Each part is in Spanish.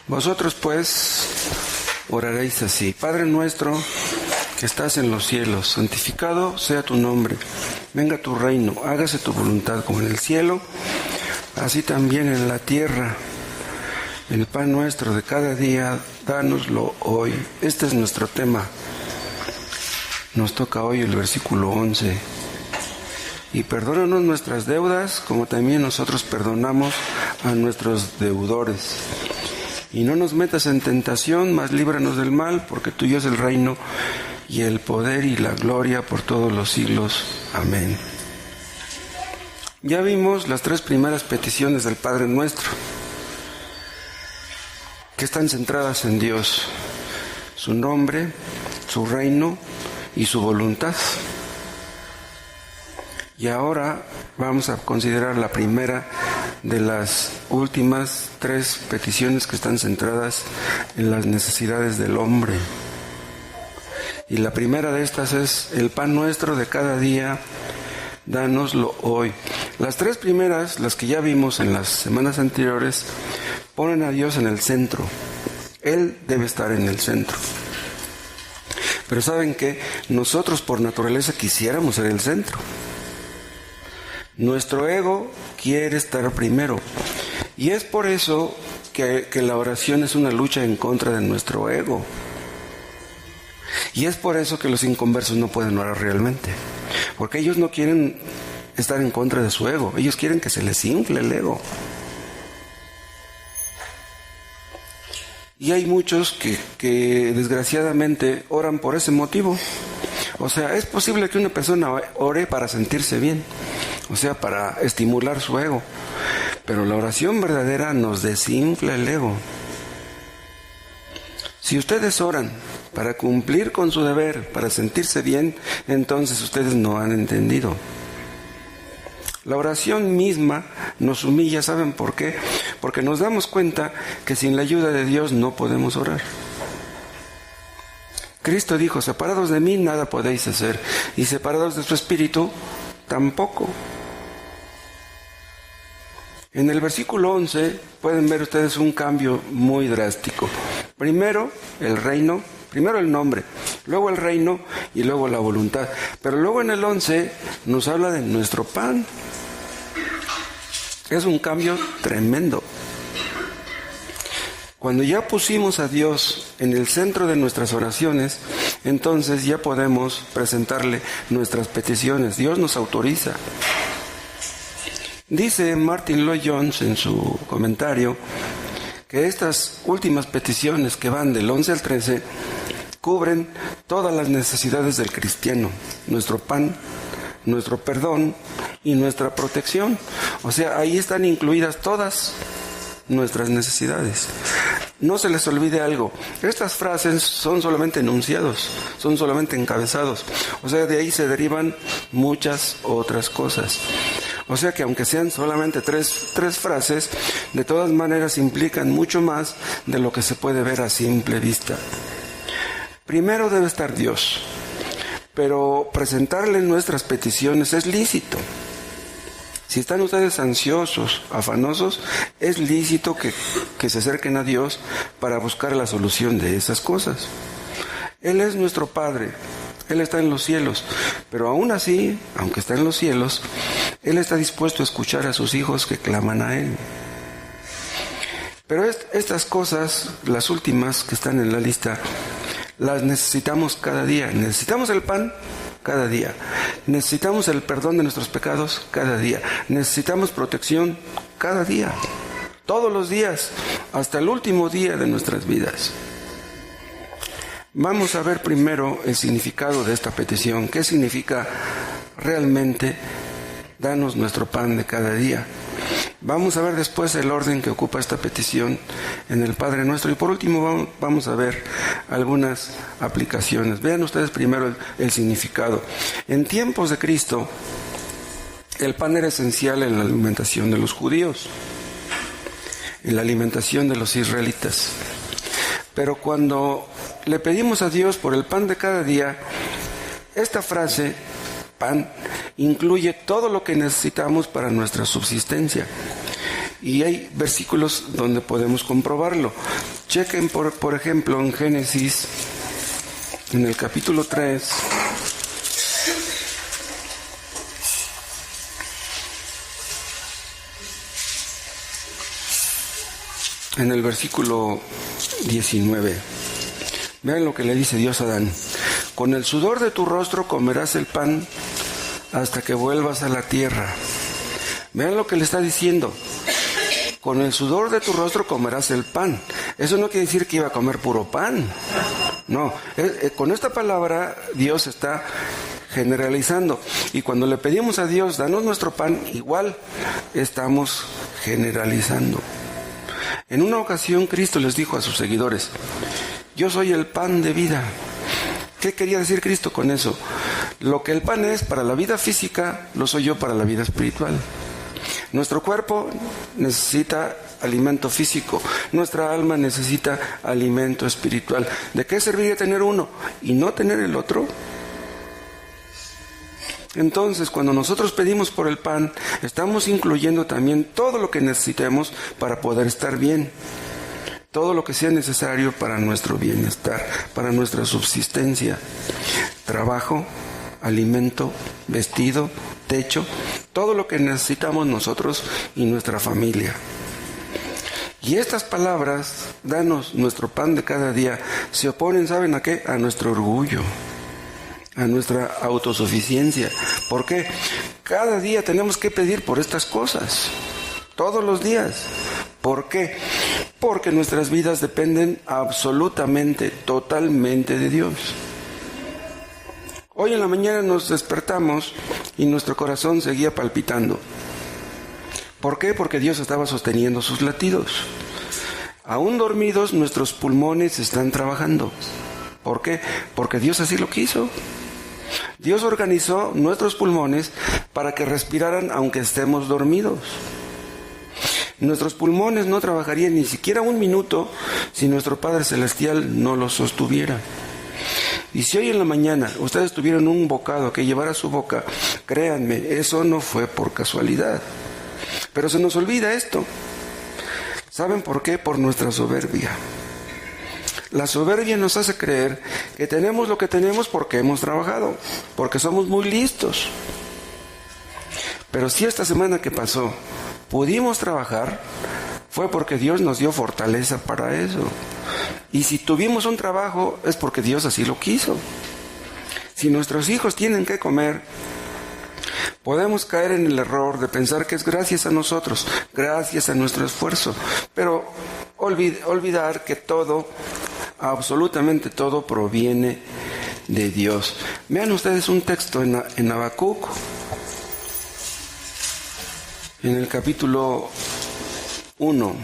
Vosotros pues oraréis así: Padre nuestro que estás en los cielos, santificado sea tu nombre. Venga tu reino, hágase tu voluntad como en el cielo, así también en la tierra. El pan nuestro de cada día, dánoslo hoy. Este es nuestro tema. Nos toca hoy el versículo 11. Y perdónanos nuestras deudas, como también nosotros perdonamos a nuestros deudores. Y no nos metas en tentación, mas líbranos del mal, porque tuyo es el reino y el poder y la gloria por todos los siglos. Amén. Ya vimos las tres primeras peticiones del Padre Nuestro, que están centradas en Dios, su nombre, su reino y su voluntad. Y ahora vamos a considerar la primera de las últimas tres peticiones que están centradas en las necesidades del hombre. Y la primera de estas es: el pan nuestro de cada día, dánoslo hoy. Las tres primeras, las que ya vimos en las semanas anteriores, ponen a Dios en el centro. Él debe estar en el centro. Pero ¿saben qué? Nosotros por naturaleza quisiéramos ser el centro. Nuestro ego quiere estar primero. Y es por eso que la oración es una lucha en contra de nuestro ego. Y es por eso que los inconversos no pueden orar realmente. Porque ellos no quieren estar en contra de su ego. Ellos quieren que se les infle el ego. Y hay muchos que desgraciadamente oran por ese motivo. O sea, es posible que una persona ore para sentirse bien, o sea, para estimular su ego. Pero la oración verdadera nos desinfla el ego. Si ustedes oran para cumplir con su deber, para sentirse bien, entonces ustedes no han entendido. La oración misma nos humilla, ¿saben por qué? Porque nos damos cuenta que sin la ayuda de Dios no podemos orar. Cristo dijo: separados de mí nada podéis hacer, y separados de su Espíritu tampoco. En el versículo 11 pueden ver ustedes un cambio muy drástico. Primero el nombre, luego el reino y luego la voluntad. Pero luego en el 11 nos habla de nuestro pan. Es un cambio tremendo. Cuando ya pusimos a Dios en el centro de nuestras oraciones, entonces ya podemos presentarle nuestras peticiones. Dios nos autoriza. Dice Martin Lloyd-Jones en su comentario que estas últimas peticiones, que van del 11 al 13, cubren todas las necesidades del cristiano: nuestro pan, nuestro perdón y nuestra protección. O sea, ahí están incluidas todas nuestras necesidades. No se les olvide algo: estas frases son solamente enunciados, son solamente encabezados. O sea, de ahí se derivan muchas otras cosas. O sea que aunque sean solamente tres frases, de todas maneras implican mucho más de lo que se puede ver a simple vista. Primero debe estar Dios, pero presentarle nuestras peticiones es lícito. Si están ustedes ansiosos, afanosos, es lícito que se acerquen a Dios para buscar la solución de esas cosas. Él es nuestro Padre, Él está en los cielos, pero aún así, aunque está en los cielos, Él está dispuesto a escuchar a sus hijos que claman a Él. Pero estas cosas, las últimas que están en la lista, las necesitamos cada día. Necesitamos el pan cada día. Necesitamos el perdón de nuestros pecados cada día. Necesitamos protección cada día. Todos los días, hasta el último día de nuestras vidas. Vamos a ver primero el significado de esta petición. ¿Qué significa realmente danos nuestro pan de cada día? Vamos a ver después el orden que ocupa esta petición en el Padre Nuestro. Y por último vamos a ver algunas aplicaciones. Vean ustedes primero el significado. En tiempos de Cristo, el pan era esencial en la alimentación de los judíos, en la alimentación de los israelitas. Pero cuando le pedimos a Dios por el pan de cada día, esta frase, pan, incluye todo lo que necesitamos para nuestra subsistencia. Y hay versículos donde podemos comprobarlo. Chequen, por ejemplo, en Génesis, en el capítulo 3, en el versículo 19. Vean lo que le dice Dios a Adán. Con el sudor de tu rostro comerás el pan hasta que vuelvas a la tierra. Vean lo que le está diciendo. Con el sudor de tu rostro comerás el pan. Eso no quiere decir que iba a comer puro pan. No, con esta palabra Dios está generalizando. Y cuando le pedimos a Dios, danos nuestro pan, igual estamos generalizando. En una ocasión Cristo les dijo a sus seguidores, yo soy el pan de vida. ¿Qué quería decir Cristo con eso? Lo que el pan es para la vida física, lo soy yo para la vida espiritual. Nuestro cuerpo necesita alimento físico, nuestra alma necesita alimento espiritual. ¿De qué serviría tener uno y no tener el otro? Entonces, cuando nosotros pedimos por el pan, estamos incluyendo también todo lo que necesitemos para poder estar bien. Todo lo que sea necesario para nuestro bienestar, para nuestra subsistencia. Trabajo, alimento, vestido, techo, todo lo que necesitamos nosotros y nuestra familia. Y estas palabras, danos nuestro pan de cada día, se oponen, ¿saben a qué? A nuestro orgullo, a nuestra autosuficiencia. ¿Por qué? Cada día tenemos que pedir por estas cosas, todos los días. ¿Por qué? Porque nuestras vidas dependen absolutamente, totalmente de Dios. Hoy en la mañana nos despertamos y nuestro corazón seguía palpitando. ¿Por qué? Porque Dios estaba sosteniendo sus latidos. Aún dormidos, nuestros pulmones están trabajando. ¿Por qué? Porque Dios así lo quiso. Dios organizó nuestros pulmones para que respiraran aunque estemos dormidos. Nuestros pulmones no trabajarían ni siquiera un minuto si nuestro Padre Celestial no los sostuviera. Y si hoy en la mañana ustedes tuvieron un bocado que llevar a su boca, créanme, eso no fue por casualidad. Pero se nos olvida esto. ¿Saben por qué? Por nuestra soberbia. La soberbia nos hace creer que tenemos lo que tenemos porque hemos trabajado, porque somos muy listos. Pero si esta semana que pasó pudimos trabajar, fue porque Dios nos dio fortaleza para eso. Y si tuvimos un trabajo, es porque Dios así lo quiso. Si nuestros hijos tienen que comer, podemos caer en el error de pensar que es gracias a nosotros, gracias a nuestro esfuerzo, pero olvidar que todo, absolutamente todo, proviene de Dios. Vean ustedes un texto en Habacuc, en el capítulo 1.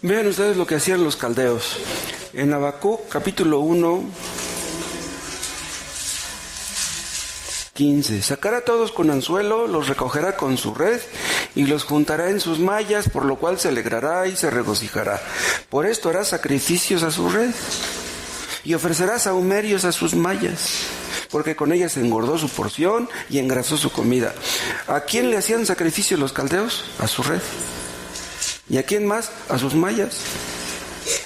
Vean ustedes lo que hacían los caldeos. En Habacuc, capítulo 1, 15. Sacará a todos con anzuelo, los recogerá con su red y los juntará en sus mallas, por lo cual se alegrará y se regocijará. Por esto hará sacrificios a su red y ofrecerá sahumerios a sus mallas, porque con ellas engordó su porción y engrasó su comida. ¿A quién le hacían sacrificio los caldeos? A su red. ¿Y a quién más? A sus mallas.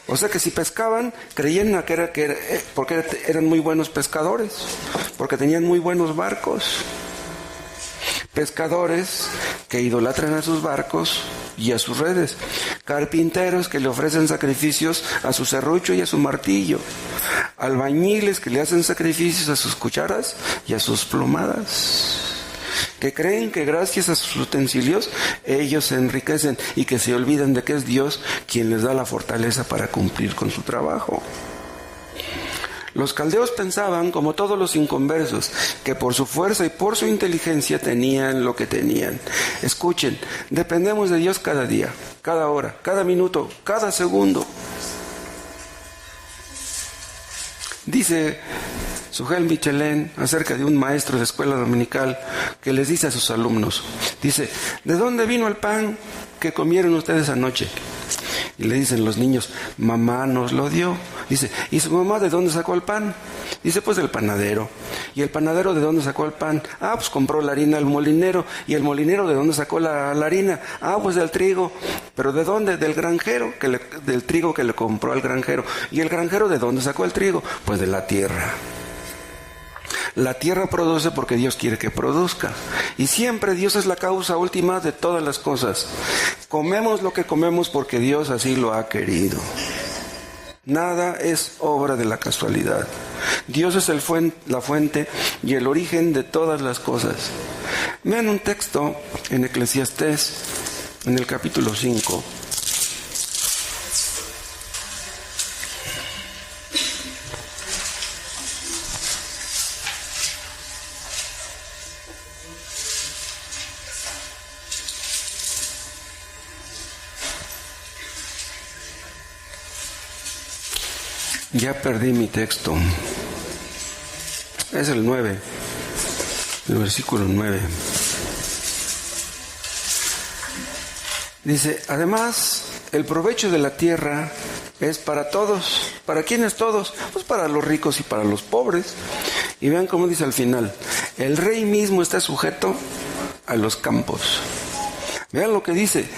O sea que si pescaban, creían porque eran muy buenos pescadores, porque tenían muy buenos barcos. Pescadores que idolatran a sus barcos y a sus redes. Carpinteros que le ofrecen sacrificios a su serrucho y a su martillo. Albañiles que le hacen sacrificios a sus cucharas y a sus plomadas. Que creen que gracias a sus utensilios ellos se enriquecen y que se olvidan de que es Dios quien les da la fortaleza para cumplir con su trabajo. Los caldeos pensaban, como todos los inconversos, que por su fuerza y por su inteligencia tenían lo que tenían. Escuchen, dependemos de Dios cada día, cada hora, cada minuto, cada segundo. Dice Sujel Michelén acerca de un maestro de escuela dominical que les dice a sus alumnos, dice, ¿de dónde vino el pan que comieron ustedes anoche? Y le dicen los niños, mamá nos lo dio. Dice, ¿y su mamá de dónde sacó el pan? Dice, pues del panadero. ¿Y el panadero de dónde sacó el pan? Ah, pues compró la harina al molinero. ¿Y el molinero de dónde sacó la harina? Ah, pues del trigo. ¿Pero de dónde? Del granjero, del trigo que le compró al granjero. ¿Y el granjero de dónde sacó el trigo? Pues de la tierra. La tierra produce porque Dios quiere que produzca. Y siempre Dios es la causa última de todas las cosas. Comemos lo que comemos porque Dios así lo ha querido. Nada es obra de la casualidad. Dios es la fuente y el origen de todas las cosas. Vean un texto en Eclesiastés, en el capítulo 5. Ya perdí mi texto. Es el 9, el versículo 9. Dice, además, el provecho de la tierra es para todos. ¿Para quiénes todos? Pues para los ricos y para los pobres. Y vean cómo dice al final, el rey mismo está sujeto a los campos. Vean lo que dice,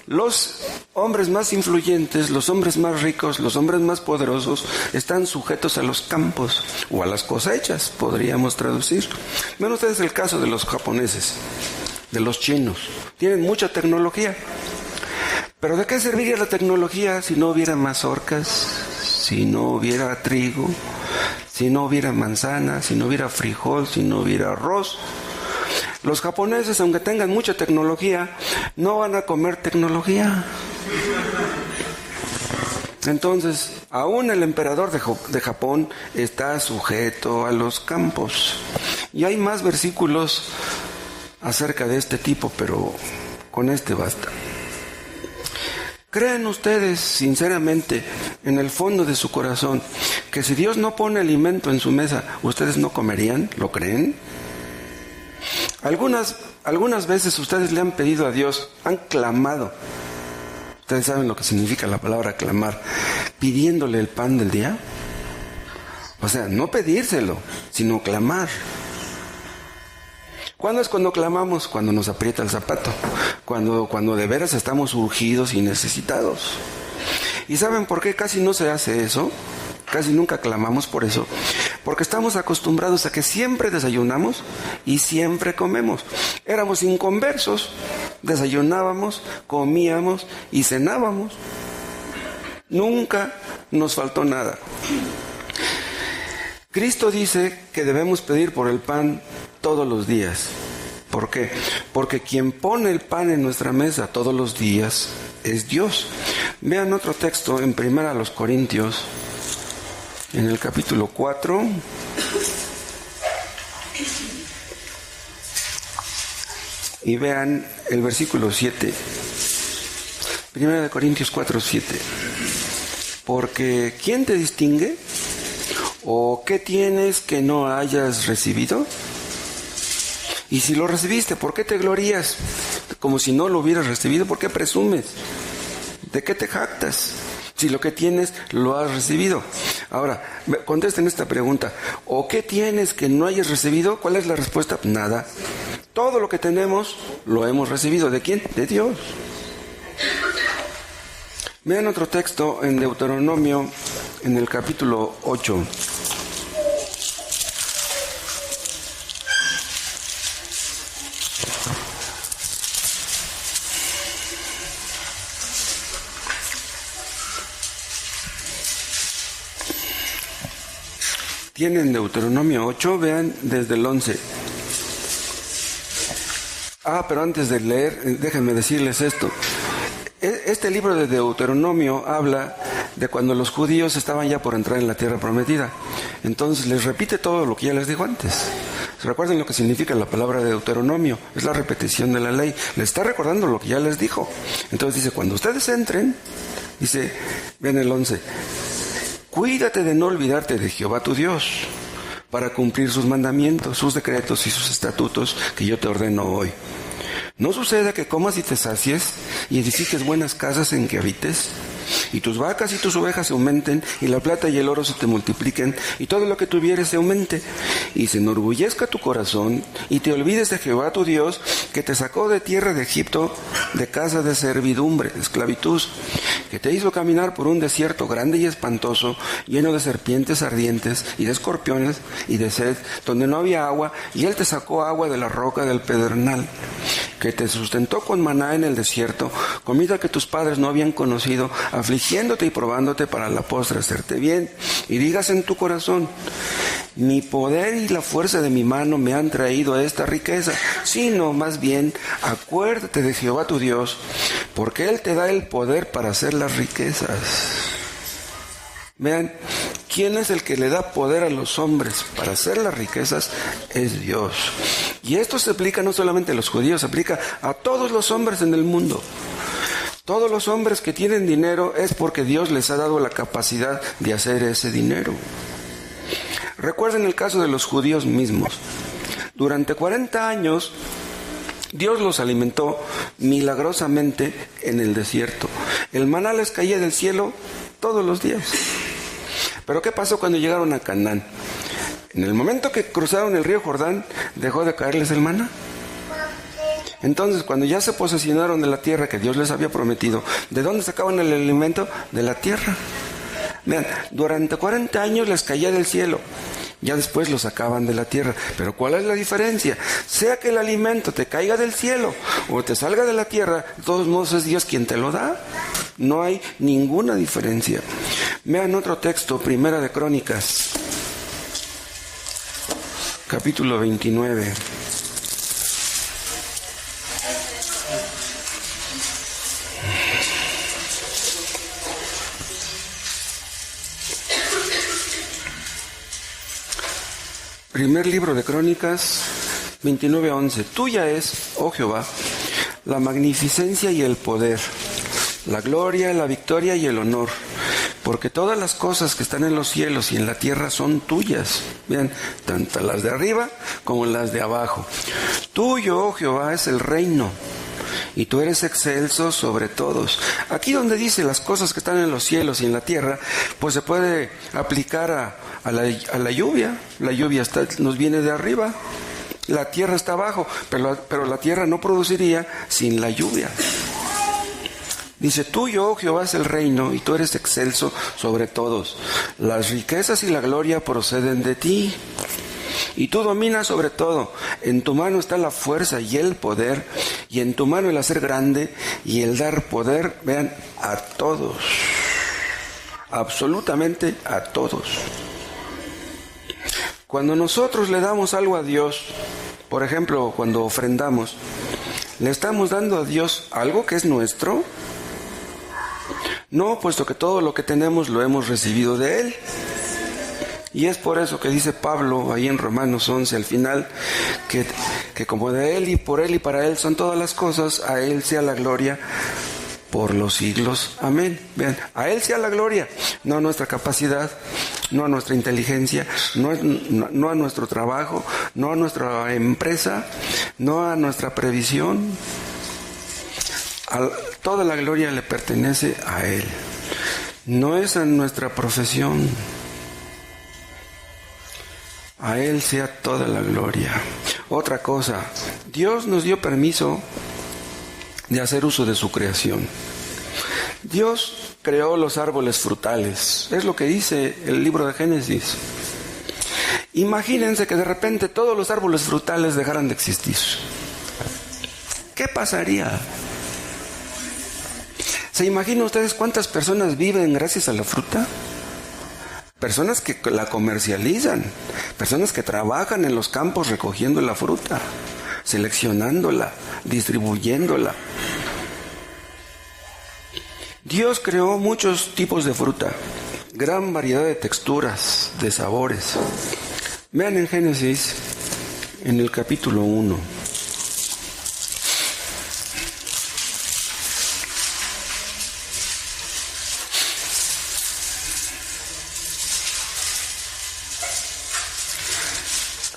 los hombres más influyentes, los hombres más ricos, los hombres más poderosos están sujetos a los campos o a las cosechas, podríamos traducir. Vean ustedes el caso de los japoneses, de los chinos. Tienen mucha tecnología. Pero ¿de qué serviría la tecnología si no hubiera mazorcas, si no hubiera trigo, si no hubiera manzana, si no hubiera frijol, si no hubiera arroz? Los japoneses, aunque tengan mucha tecnología, no van a comer tecnología. Entonces, aún el emperador de Japón está sujeto a los campos. Y hay más versículos acerca de este tipo, pero con este basta. ¿Creen ustedes, sinceramente, en el fondo de su corazón, que si Dios no pone alimento en su mesa, ustedes no comerían? ¿Lo creen? Algunas veces ustedes le han pedido a Dios, han clamado. Ustedes saben lo que significa la palabra clamar, pidiéndole el pan del día. O sea, no pedírselo, sino clamar. ¿Cuándo es cuando clamamos? Cuando nos aprieta el zapato, cuando de veras estamos urgidos y necesitados. ¿Y saben por qué casi no se hace eso? Casi nunca clamamos por eso, porque estamos acostumbrados a que siempre desayunamos y siempre comemos. Éramos inconversos, desayunábamos, comíamos y cenábamos. Nunca nos faltó nada. Cristo dice que debemos pedir por el pan todos los días. ¿Por qué? Porque quien pone el pan en nuestra mesa todos los días es Dios. Vean otro texto en 1 Corintios, en el capítulo 4. Y vean el versículo 7. 1 Corintios 4, 7. Porque ¿quién te distingue? ¿O qué tienes que no hayas recibido? Y si lo recibiste, ¿por qué te glorías? Como si no lo hubieras recibido, ¿por qué presumes? ¿De qué te jactas? Si lo que tienes lo has recibido. Ahora, contesten esta pregunta. ¿O qué tienes que no hayas recibido? ¿Cuál es la respuesta? Nada. Todo lo que tenemos lo hemos recibido. ¿De quién? De Dios. Vean otro texto en Deuteronomio, en el capítulo 8. Tienen Deuteronomio 8, vean desde el 11. Pero antes de leer, déjenme decirles esto. Este libro de Deuteronomio habla de cuando los judíos estaban ya por entrar en la tierra prometida. Entonces les repite todo lo que ya les dijo antes. Recuerden lo que significa la palabra Deuteronomio, es la repetición de la ley. Les está recordando lo que ya les dijo. Entonces dice, cuando ustedes entren, dice, ven el 11, cuídate de no olvidarte de Jehová tu Dios, para cumplir sus mandamientos, sus decretos y sus estatutos que yo te ordeno hoy. No suceda que comas y te sacies y edifiques buenas casas en que habites? Y tus vacas y tus ovejas se aumenten, y la plata y el oro se te multipliquen, y todo lo que tuvieres se aumente. Y se enorgullezca tu corazón, y te olvides de Jehová tu Dios, que te sacó de tierra de Egipto, de casa de servidumbre, de esclavitud, que te hizo caminar por un desierto grande y espantoso, lleno de serpientes ardientes, y de escorpiones, y de sed, donde no había agua, y él te sacó agua de la roca del pedernal, que te sustentó con maná en el desierto, comida que tus padres no habían conocido, afligiéndote y probándote para la postre hacerte bien. Y digas en tu corazón: mi poder y la fuerza de mi mano me han traído a esta riqueza. Sino más bien, acuérdate de Jehová tu Dios, porque Él te da el poder para hacer las riquezas. Vean, ¿quién es el que le da poder a los hombres para hacer las riquezas? Es Dios. Y esto se aplica no solamente a los judíos, se aplica a todos los hombres en el mundo. Todos los hombres que tienen dinero es porque Dios les ha dado la capacidad de hacer ese dinero. Recuerden el caso de los judíos mismos. Durante 40 años, Dios los alimentó milagrosamente en el desierto. El maná les caía del cielo todos los días. Pero ¿qué pasó cuando llegaron a Canaán? En el momento que cruzaron el río Jordán, dejó de caerles el maná. Entonces, cuando ya se posesionaron de la tierra que Dios les había prometido, ¿de dónde sacaban el alimento? De la tierra. Vean, durante 40 años les caía del cielo. Ya después lo sacaban de la tierra. Pero ¿cuál es la diferencia? Sea que el alimento te caiga del cielo o te salga de la tierra, de todos modos es Dios quien te lo da. No hay ninguna diferencia. Vean otro texto, Primera de Crónicas, capítulo 29. Primer libro de Crónicas, 29:11. Tuya es, oh Jehová, la magnificencia y el poder, la gloria, la victoria y el honor, porque todas las cosas que están en los cielos y en la tierra son tuyas. Vean, tanto las de arriba como las de abajo. Tuyo, oh Jehová, es el reino, y tú eres excelso sobre todos. Aquí donde dice las cosas que están en los cielos y en la tierra, pues se puede aplicar a la lluvia. La lluvia nos viene de arriba, la tierra está abajo, pero la tierra no produciría sin la lluvia. Dice: tuyo, oh Jehová, es el reino, y tú eres excelso sobre todos. Las riquezas y la gloria proceden de ti, y tú dominas sobre todo. En tu mano está la fuerza y el poder, y en tu mano el hacer grande y el dar poder, vean, a todos, absolutamente a todos. Cuando nosotros le damos algo a Dios, por ejemplo, cuando ofrendamos, ¿le estamos dando a Dios algo que es nuestro? No, puesto que todo lo que tenemos lo hemos recibido de Él. Y es por eso que dice Pablo ahí en Romanos 11 al final, que como de Él y por Él y para Él son todas las cosas, a Él sea la gloria por los siglos. Amén. Vean, a Él sea la gloria, no a nuestra capacidad, no a nuestra inteligencia, no a nuestro trabajo, no a nuestra empresa, no a nuestra previsión. Toda la gloria le pertenece a Él. No es a nuestra profesión. A Él sea toda la gloria. Otra cosa, Dios nos dio permiso de hacer uso de su creación. Dios creó los árboles frutales. Es lo que dice el libro de Génesis. Imagínense que de repente todos los árboles frutales dejaran de existir. ¿Qué pasaría? ¿Se imaginan ustedes cuántas personas viven gracias a la fruta? Personas que la comercializan, personas que trabajan en los campos recogiendo la fruta, seleccionándola, distribuyéndola. Dios creó muchos tipos de fruta, gran variedad de texturas, de sabores. Vean en Génesis, en el capítulo 1.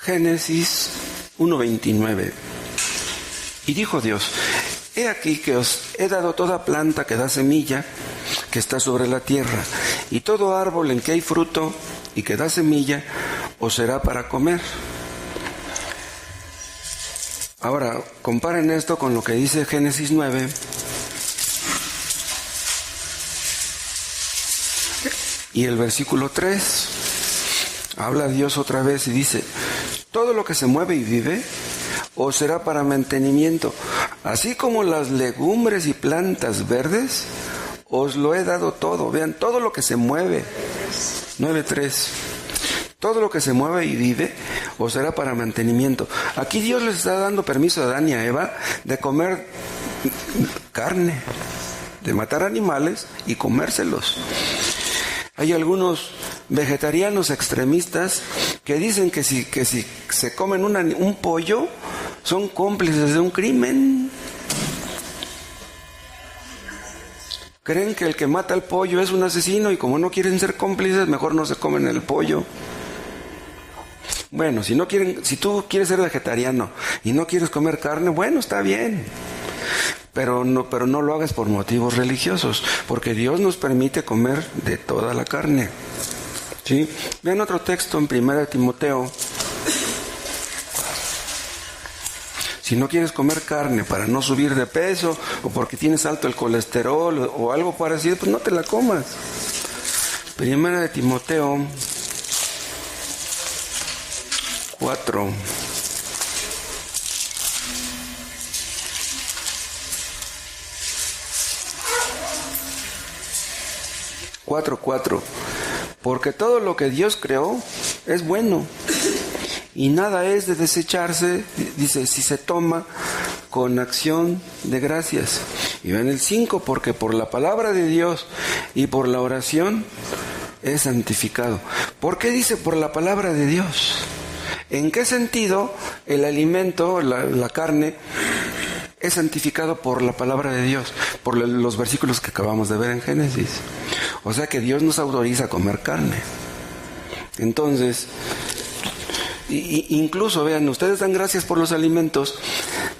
Génesis 1:29. Y dijo Dios: he aquí que os he dado toda planta que da semilla, que está sobre la tierra, y todo árbol en que hay fruto y que da semilla, os será para comer. Ahora, comparen esto con lo que dice Génesis 9. Y el versículo 3. Habla Dios otra vez y dice: todo lo que se mueve y vive os será para mantenimiento, así como las legumbres y plantas verdes, os lo he dado todo. Vean, todo lo que se mueve. 9:3. Todo lo que se mueve y vive os será para mantenimiento. Aquí Dios les está dando permiso a Adán y a Eva de comer carne, de matar animales y comérselos. Hay algunos vegetarianos extremistas que dicen que si se comen un pollo, son cómplices de un crimen. Creen que el que mata al pollo es un asesino y como no quieren ser cómplices, mejor no se comen el pollo. Bueno, si tú quieres ser vegetariano y no quieres comer carne, bueno, está bien. Pero no lo hagas por motivos religiosos, porque Dios nos permite comer de toda la carne. ¿Sí? Vean otro texto en 1 Timoteo. Si no quieres comer carne para no subir de peso, o porque tienes alto el colesterol, o algo parecido, pues no te la comas. 1 Timoteo 4. 4:4. Porque todo lo que Dios creó es bueno, y nada es de desecharse, dice, si se toma con acción de gracias. Y ven el 5, porque por la palabra de Dios y por la oración es santificado. ¿Por qué dice por la palabra de Dios? ¿En qué sentido el alimento, la carne, es santificado por la palabra de Dios? Por los versículos que acabamos de ver en Génesis. O sea que Dios nos autoriza a comer carne. Entonces, incluso vean, ustedes dan gracias por los alimentos.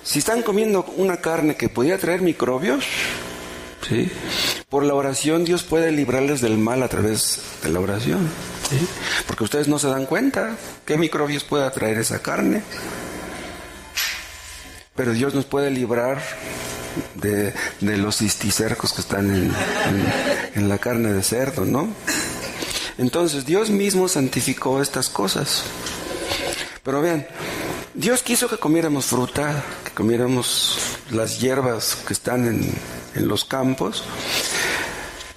Si están comiendo una carne que podría traer microbios, ¿sí?, por la oración Dios puede librarles del mal a través de la oración, ¿sí? Porque ustedes no se dan cuenta qué microbios puede atraer esa carne. Pero Dios nos puede librar de los cisticercos que están en la carne de cerdo, ¿no? Entonces Dios mismo santificó estas cosas. Pero vean, Dios quiso que comiéramos fruta, que comiéramos las hierbas que están en los campos,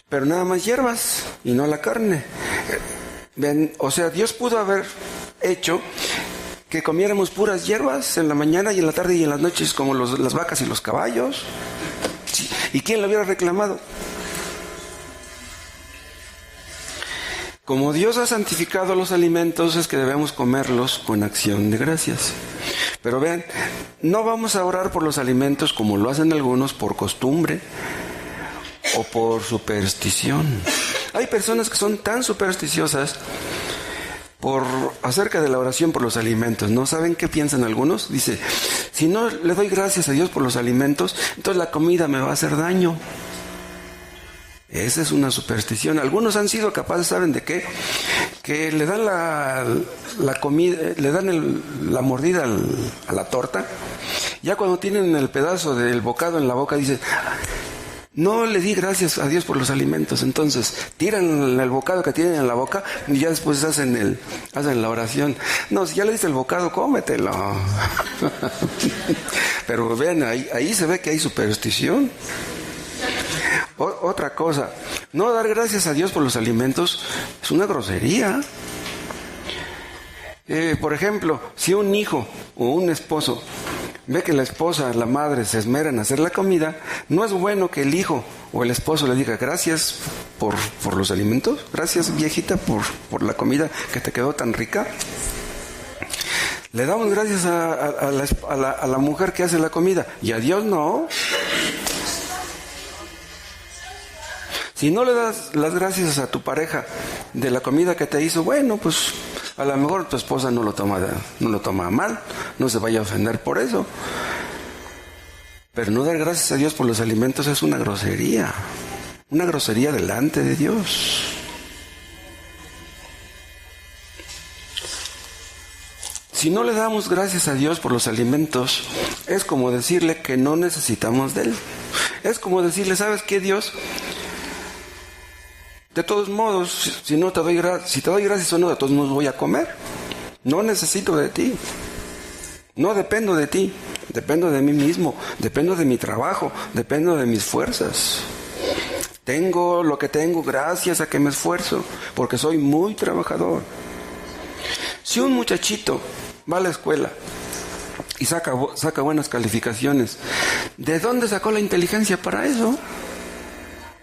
pero nada más hierbas y no la carne. Vean, o sea, Dios pudo haber hecho que comiéramos puras hierbas en la mañana y en la tarde y en las noches, como las vacas y los caballos. Sí. ¿Y quién lo hubiera reclamado? Como Dios ha santificado los alimentos, es que debemos comerlos con acción de gracias. Pero vean, no vamos a orar por los alimentos como lo hacen algunos por costumbre o por superstición. Hay personas que son tan supersticiosas acerca de la oración por los alimentos, ¿no? ¿Saben qué piensan algunos? Dice, si no le doy gracias a Dios por los alimentos, entonces la comida me va a hacer daño. Esa es una superstición. Algunos han sido capaces, ¿saben de qué? Que le dan la comida, le dan la mordida a la torta. Ya cuando tienen el pedazo del bocado en la boca, dicen, no le di gracias a Dios por los alimentos. Entonces tiran el bocado que tienen en la boca y ya después hacen la oración. No, si ya le diste el bocado, cómetelo. Pero vean, ahí se ve que hay superstición. Otra cosa, no dar gracias a Dios por los alimentos es una grosería. Por ejemplo, si un hijo o un esposo ve que la esposa, la madre, se esmera en hacer la comida, no es bueno que el hijo o el esposo le diga gracias por los alimentos, gracias viejita por la comida que te quedó tan rica. Le damos gracias a la mujer que hace la comida y a Dios no. Si no le das las gracias a tu pareja de la comida que te hizo, bueno, pues a lo mejor tu esposa no lo toma mal, no se vaya a ofender por eso. Pero no dar gracias a Dios por los alimentos es una grosería delante de Dios. Si no le damos gracias a Dios por los alimentos, es como decirle que no necesitamos de Él. Es como decirle, ¿sabes qué, Dios? De todos modos, si te doy gracias o no, de todos modos voy a comer. No necesito de ti. No dependo de ti. Dependo de mí mismo. Dependo de mi trabajo. Dependo de mis fuerzas. Tengo lo que tengo gracias a que me esfuerzo, porque soy muy trabajador. Si un muchachito va a la escuela y saca buenas calificaciones, ¿de dónde sacó la inteligencia para eso?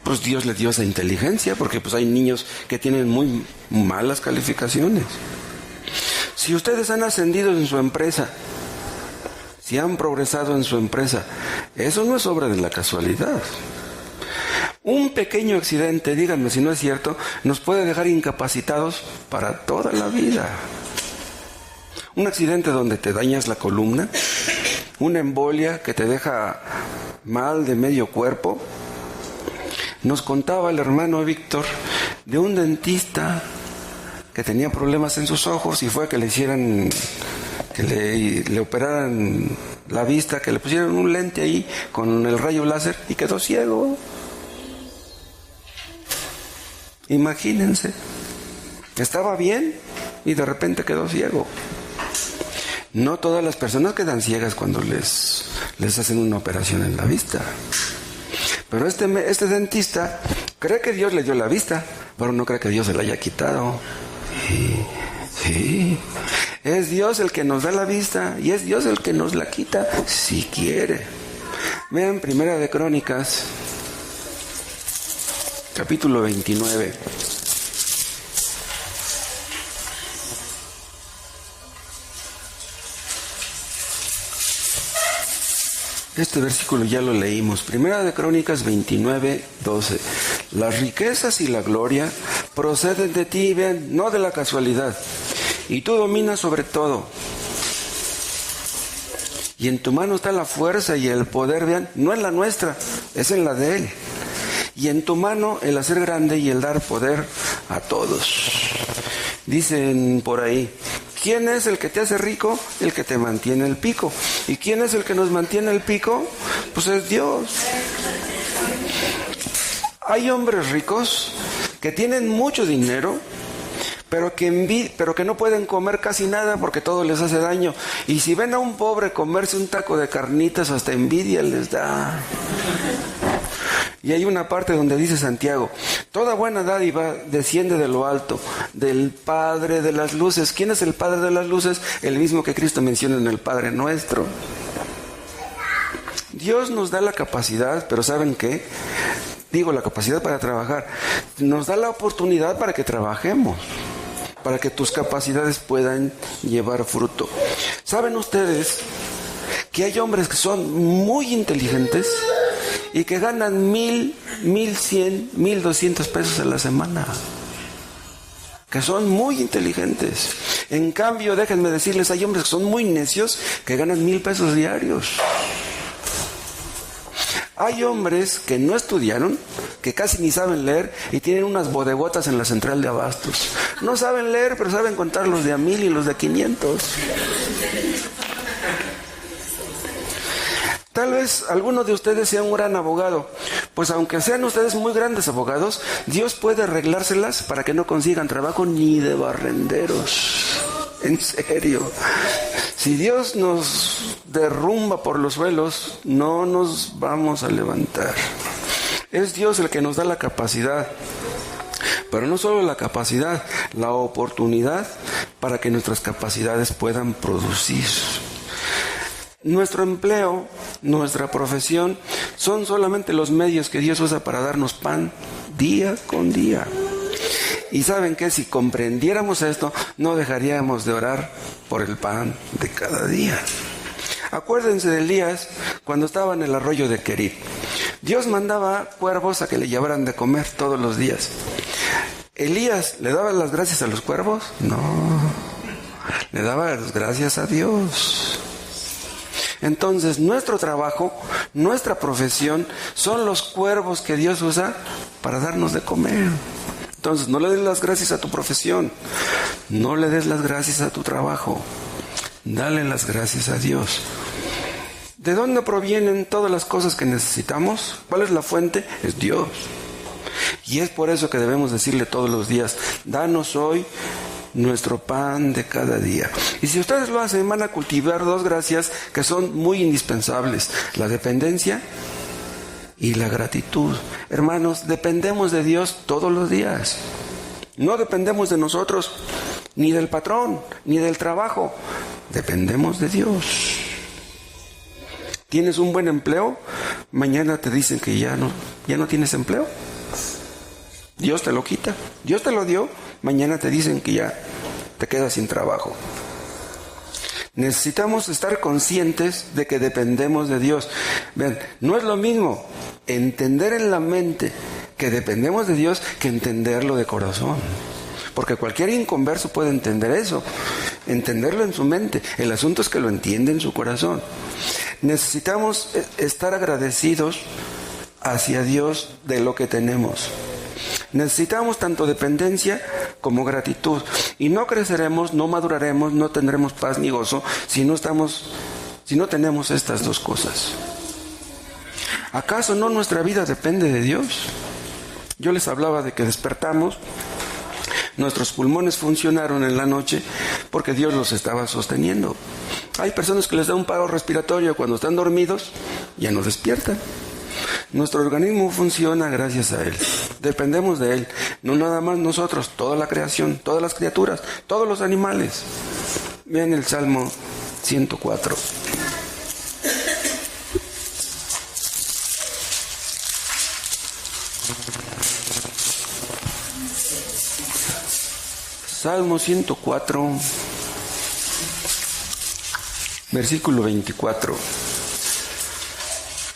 Pues Dios le dio esa inteligencia, porque pues hay niños que tienen muy malas calificaciones. Si ustedes han ascendido en su empresa, si han progresado en su empresa, eso no es obra de la casualidad. Un pequeño accidente, díganme si no es cierto, nos puede dejar incapacitados para toda la vida. Un accidente donde te dañas la columna, una embolia que te deja mal de medio cuerpo. Nos contaba el hermano Víctor de un dentista que tenía problemas en sus ojos y fue a que le hicieran, que le operaran la vista, que le pusieran un lente ahí con el rayo láser y quedó ciego. Imagínense, estaba bien y de repente quedó ciego. No todas las personas quedan ciegas cuando les hacen una operación en la vista. Pero este dentista cree que Dios le dio la vista, pero no cree que Dios se la haya quitado. Sí. Es Dios el que nos da la vista y es Dios el que nos la quita si quiere. Vean Primera de Crónicas, capítulo 29. Este versículo ya lo leímos. Primera de Crónicas 29, 12. Las riquezas y la gloria proceden de ti, vean, no de la casualidad. Y tú dominas sobre todo. Y en tu mano está la fuerza y el poder, vean, no en la nuestra, es en la de Él. Y en tu mano el hacer grande y el dar poder a todos. Dicen por ahí, ¿quién es el que te hace rico? El que te mantiene el pico. ¿Y quién es el que nos mantiene el pico? Pues es Dios. Hay hombres ricos que tienen mucho dinero, pero que no pueden comer casi nada porque todo les hace daño. Y si ven a un pobre comerse un taco de carnitas, hasta envidia les da. Y hay una parte donde dice Santiago, toda buena dádiva desciende de lo alto, del Padre de las luces. ¿Quién es el Padre de las luces? El mismo que Cristo menciona en el Padre Nuestro. Dios nos da la capacidad, pero ¿saben qué? Digo, la capacidad para trabajar. Nos da la oportunidad para que trabajemos, para que tus capacidades puedan llevar fruto. ¿Saben ustedes que hay hombres que son muy inteligentes y que ganan 1,000, 1,100, 1,200 pesos a la semana? Que son muy inteligentes. En cambio, déjenme decirles, hay hombres que son muy necios que ganan 1,000 pesos diarios. Hay hombres que no estudiaron, que casi ni saben leer y tienen unas bodegotas en la central de abastos. No saben leer, pero saben contar los de a 1,000 y los de 500. Tal vez alguno de ustedes sea un gran abogado. Pues aunque sean ustedes muy grandes abogados, Dios puede arreglárselas para que no consigan trabajo ni de barrenderos. En serio. Si Dios nos derrumba por los suelos, no nos vamos a levantar. Es Dios el que nos da la capacidad. Pero no solo la capacidad, la oportunidad para que nuestras capacidades puedan producir. Nuestro empleo, nuestra profesión, son solamente los medios que Dios usa para darnos pan día con día. Y saben que si comprendiéramos esto, no dejaríamos de orar por el pan de cada día. Acuérdense de Elías cuando estaba en el arroyo de Querit. Dios mandaba cuervos a que le llevaran de comer todos los días. ¿Elías le daba las gracias a los cuervos? No, le daba las gracias a Dios. Entonces, nuestro trabajo, nuestra profesión, son los cuervos que Dios usa para darnos de comer. Entonces, no le des las gracias a tu profesión, no le des las gracias a tu trabajo, dale las gracias a Dios. ¿De dónde provienen todas las cosas que necesitamos? ¿Cuál es la fuente? Es Dios. Y es por eso que debemos decirle todos los días, danos hoy nuestro pan de cada día. Y si ustedes lo hacen, van a cultivar dos gracias que son muy indispensables: la dependencia y la gratitud. Hermanos, dependemos de Dios todos los días. No dependemos de nosotros, ni del patrón, ni del trabajo. Dependemos de Dios. ¿Tienes un buen empleo? Mañana te dicen que ya no tienes empleo. Dios te lo quita. Dios te lo dio. Mañana te dicen que ya te quedas sin trabajo. Necesitamos estar conscientes de que dependemos de Dios. Vean, no es lo mismo entender en la mente que dependemos de Dios que entenderlo de corazón. Porque cualquier inconverso puede entender eso, entenderlo en su mente. El asunto es que lo entiende en su corazón. Necesitamos estar agradecidos hacia Dios de lo que tenemos. Necesitamos tanto dependencia como gratitud. Y no creceremos, no maduraremos, no tendremos paz ni gozo si no tenemos estas dos cosas. ¿Acaso no nuestra vida depende de Dios? Yo les hablaba de que despertamos, nuestros pulmones funcionaron en la noche porque Dios los estaba sosteniendo. Hay personas que les da un paro respiratorio cuando están dormidos, ya no despiertan. Nuestro organismo funciona gracias a Él. Dependemos de Él. No nada más nosotros, toda la creación, todas las criaturas, todos los animales. Vean el Salmo 104. Salmo 104, versículo 24.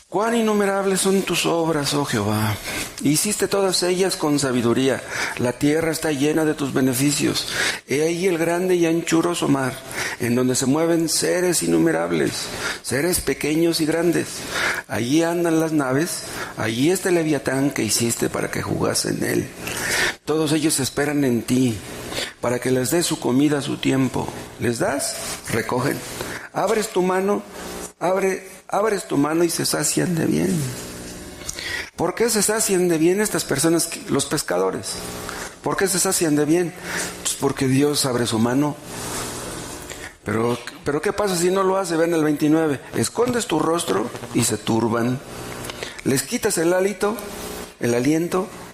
Cuán innumerables son tus obras, oh Jehová. Hiciste todas ellas con sabiduría. La tierra está llena de tus beneficios. He ahí el grande y anchuroso mar, en donde se mueven seres innumerables, seres pequeños y grandes. Allí andan las naves. Allí está el leviatán que hiciste para que jugase en él. Todos ellos esperan en ti, para que les des su comida a su tiempo. ¿Les das? Recogen. Abres tu mano y se sacian de bien. ¿Por qué se sacian de bien estas personas, los pescadores? ¿Por qué se sacian de bien? Pues porque Dios abre su mano. Pero ¿qué pasa si no lo hace? Ven el 29. Escondes tu rostro y se turban. Les quitas el aliento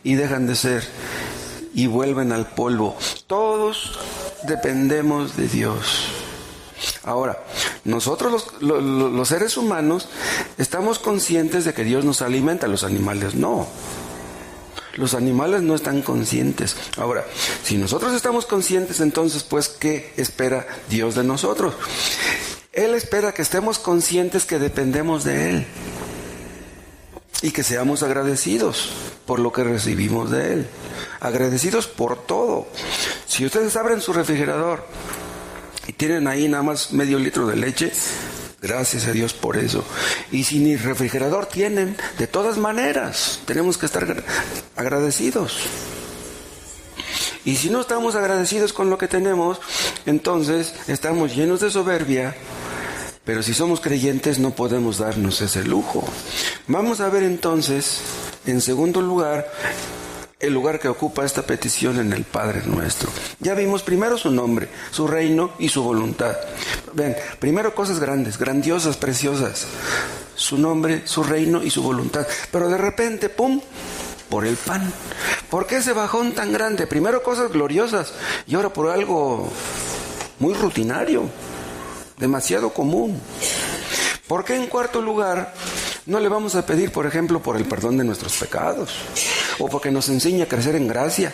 y dejan de ser. Y vuelven al polvo. Todos dependemos de Dios. Ahora, nosotros los seres humanos estamos conscientes de que Dios nos alimenta, los animales no. Los animales no están conscientes. Ahora, si nosotros estamos conscientes, entonces, pues, ¿qué espera Dios de nosotros? Él espera que estemos conscientes que dependemos de Él y que seamos agradecidos por lo que recibimos de Él. Agradecidos por todo. Si ustedes abren su refrigerador y tienen ahí nada más medio litro de leche, gracias a Dios por eso. Y si ni refrigerador tienen, de todas maneras, tenemos que estar agradecidos. Y si no estamos agradecidos con lo que tenemos, entonces estamos llenos de soberbia. Pero si somos creyentes no podemos darnos ese lujo. Vamos a ver entonces, en segundo lugar, el lugar que ocupa esta petición en el Padre Nuestro. Ya vimos primero su nombre, su reino y su voluntad. Ven, primero cosas grandes, grandiosas, preciosas. Su nombre, su reino y su voluntad. Pero de repente, ¡pum!, por el pan. ¿Por qué ese bajón tan grande? Primero cosas gloriosas y ahora por algo muy rutinario, demasiado común. ¿Por qué en cuarto lugar no le vamos a pedir, por ejemplo, por el perdón de nuestros pecados? O porque nos enseña a crecer en gracia,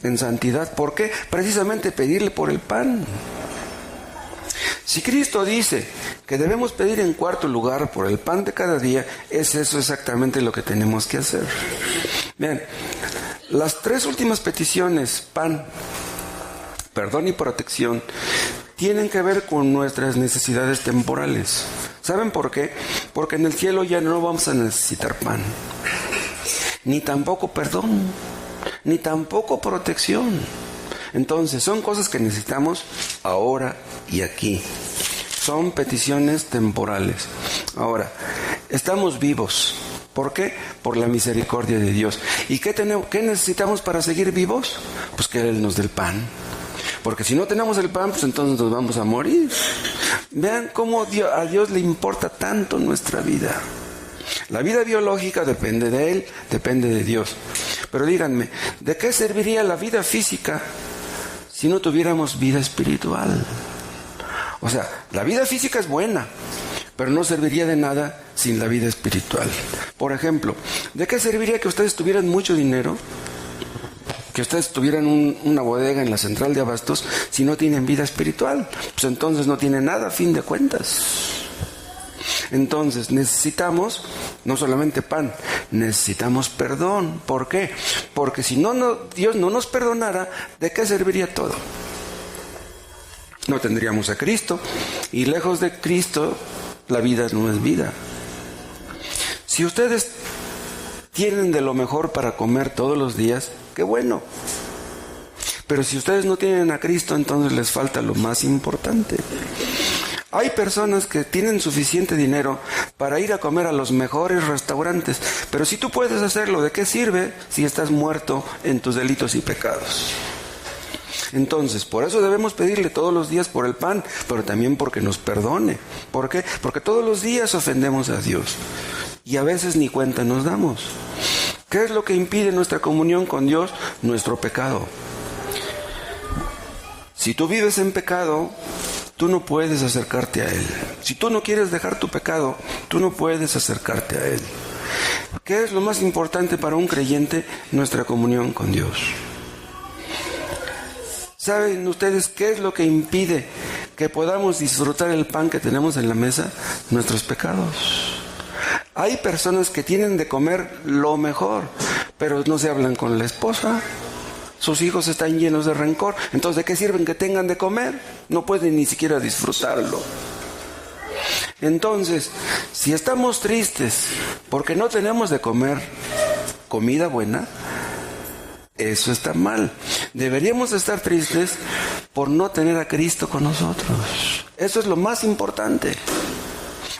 en santidad. ¿Por qué? Precisamente pedirle por el pan. Si Cristo dice que debemos pedir en cuarto lugar por el pan de cada día, es eso exactamente lo que tenemos que hacer. Vean, las tres últimas peticiones, pan, perdón y protección, tienen que ver con nuestras necesidades temporales. ¿Saben por qué? Porque en el cielo ya no vamos a necesitar pan, ni tampoco perdón, ni tampoco protección. Entonces son cosas que necesitamos ahora y aquí. Son peticiones temporales. Ahora, estamos vivos. ¿Por qué? Por la misericordia de Dios. ¿Y qué necesitamos para seguir vivos? Pues que Él nos dé el pan. Porque si no tenemos el pan, pues entonces nos vamos a morir. Vean cómo a Dios le importa tanto nuestra vida. La vida biológica depende de Él, depende de Dios. Pero díganme, ¿de qué serviría la vida física si no tuviéramos vida espiritual? O sea, la vida física es buena, pero no serviría de nada sin la vida espiritual. Por ejemplo, ¿de qué serviría que ustedes tuvieran mucho dinero? Que ustedes tuvieran una bodega en la central de abastos si no tienen vida espiritual. Pues entonces no tienen nada a fin de cuentas. Entonces necesitamos no solamente pan, necesitamos perdón. ¿Por qué? Porque si Dios no nos perdonara, ¿de qué serviría todo? No tendríamos a Cristo, y lejos de Cristo la vida no es vida. Si ustedes tienen de lo mejor para comer todos los días, qué bueno. Pero si ustedes no tienen a Cristo, entonces les falta lo más importante. Hay personas que tienen suficiente dinero para ir a comer a los mejores restaurantes, pero si tú puedes hacerlo, ¿de qué sirve si estás muerto en tus delitos y pecados? Entonces, por eso debemos pedirle todos los días por el pan, pero también porque nos perdone. ¿Por qué? Porque todos los días ofendemos a Dios y a veces ni cuenta nos damos. ¿Qué es lo que impide nuestra comunión con Dios? Nuestro pecado. Si tú vives en pecado, tú no puedes acercarte a Él. Si tú no quieres dejar tu pecado, tú no puedes acercarte a Él. ¿Qué es lo más importante para un creyente? Nuestra comunión con Dios. ¿Saben ustedes qué es lo que impide que podamos disfrutar el pan que tenemos en la mesa? Nuestros pecados. Hay personas que tienen de comer lo mejor, pero no se hablan con la esposa. Sus hijos están llenos de rencor. Entonces, ¿de qué sirven que tengan de comer? No pueden ni siquiera disfrutarlo. Entonces, si estamos tristes porque no tenemos de comer comida buena, eso está mal. Deberíamos estar tristes por no tener a Cristo con nosotros. Eso es lo más importante.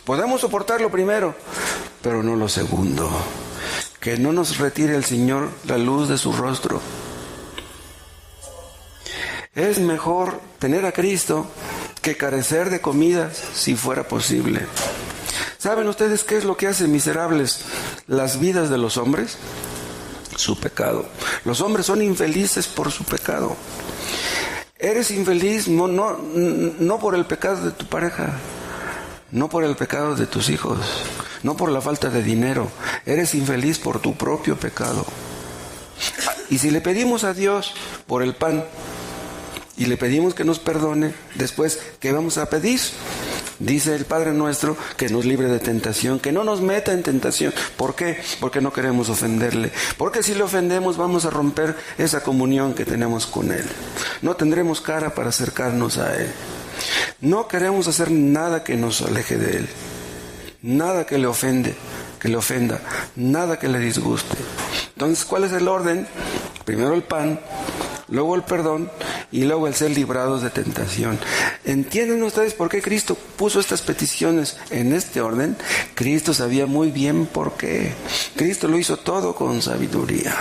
Podemos soportar lo primero, pero no lo segundo. Que no nos retire el Señor la luz de su rostro. Es mejor tener a Cristo que carecer de comida si fuera posible. ¿Saben ustedes qué es lo que hace miserables las vidas de los hombres? Su pecado. Los hombres son infelices por su pecado. Eres infeliz no por el pecado de tu pareja, no por el pecado de tus hijos, no por la falta de dinero. Eres infeliz por tu propio pecado. Y si le pedimos a Dios por el pan y le pedimos que nos perdone, después, ¿qué vamos a pedir? Dice el Padre Nuestro que nos libre de tentación, que no nos meta en tentación. ¿Por qué? Porque no queremos ofenderle. Porque si le ofendemos vamos a romper esa comunión que tenemos con Él. No tendremos cara para acercarnos a Él. No queremos hacer nada que nos aleje de Él. Nada que le ofenda, nada que le disguste. Entonces, ¿cuál es el orden? Primero el pan, luego el perdón y luego el ser librados de tentación. ¿Entienden ustedes por qué Cristo puso estas peticiones en este orden? Cristo sabía muy bien por qué. Cristo lo hizo todo con sabiduría.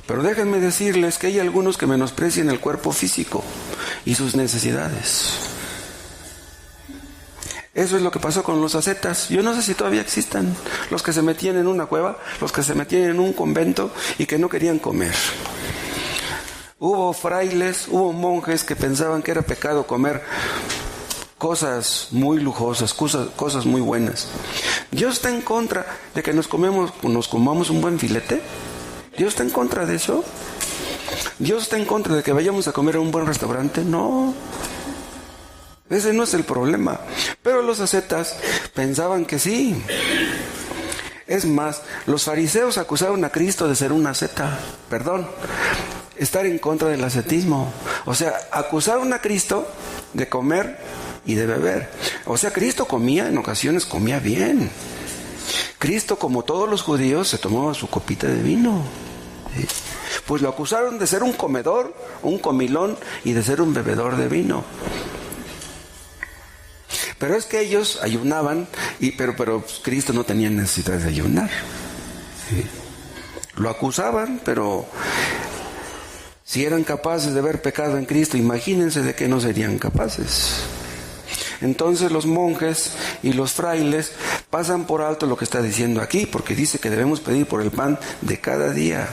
Pero déjenme decirles que hay algunos que menosprecian el cuerpo físico y sus necesidades. Eso es lo que pasó con los ascetas. Yo no sé si todavía existan. Los que se metían en una cueva, los que se metían en un convento y que no querían comer. Hubo frailes, hubo monjes que pensaban que era pecado comer cosas muy lujosas, cosas muy buenas. ¿Dios está en contra de que nos comamos un buen filete? ¿Dios está en contra de eso? ¿Dios está en contra de que vayamos a comer a un buen restaurante? No. Ese no es el problema. Pero los ascetas pensaban que sí. Es más, los fariseos acusaron a Cristo de ser un asceta. estar en contra del ascetismo. O sea, acusaron a Cristo de comer y de beber. O sea, Cristo comía, en ocasiones comía bien. Cristo, como todos los judíos, se tomaba su copita de vino. ¿Sí? Pues lo acusaron de ser un comedor, un comilón, y de ser un bebedor de vino. Pero es que ellos ayunaban, pero Cristo no tenía necesidad de ayunar. ¿Sí? Lo acusaban, pero si eran capaces de ver pecado en Cristo, imagínense de qué no serían capaces. Entonces los monjes y los frailes pasan por alto lo que está diciendo aquí, porque dice que debemos pedir por el pan de cada día.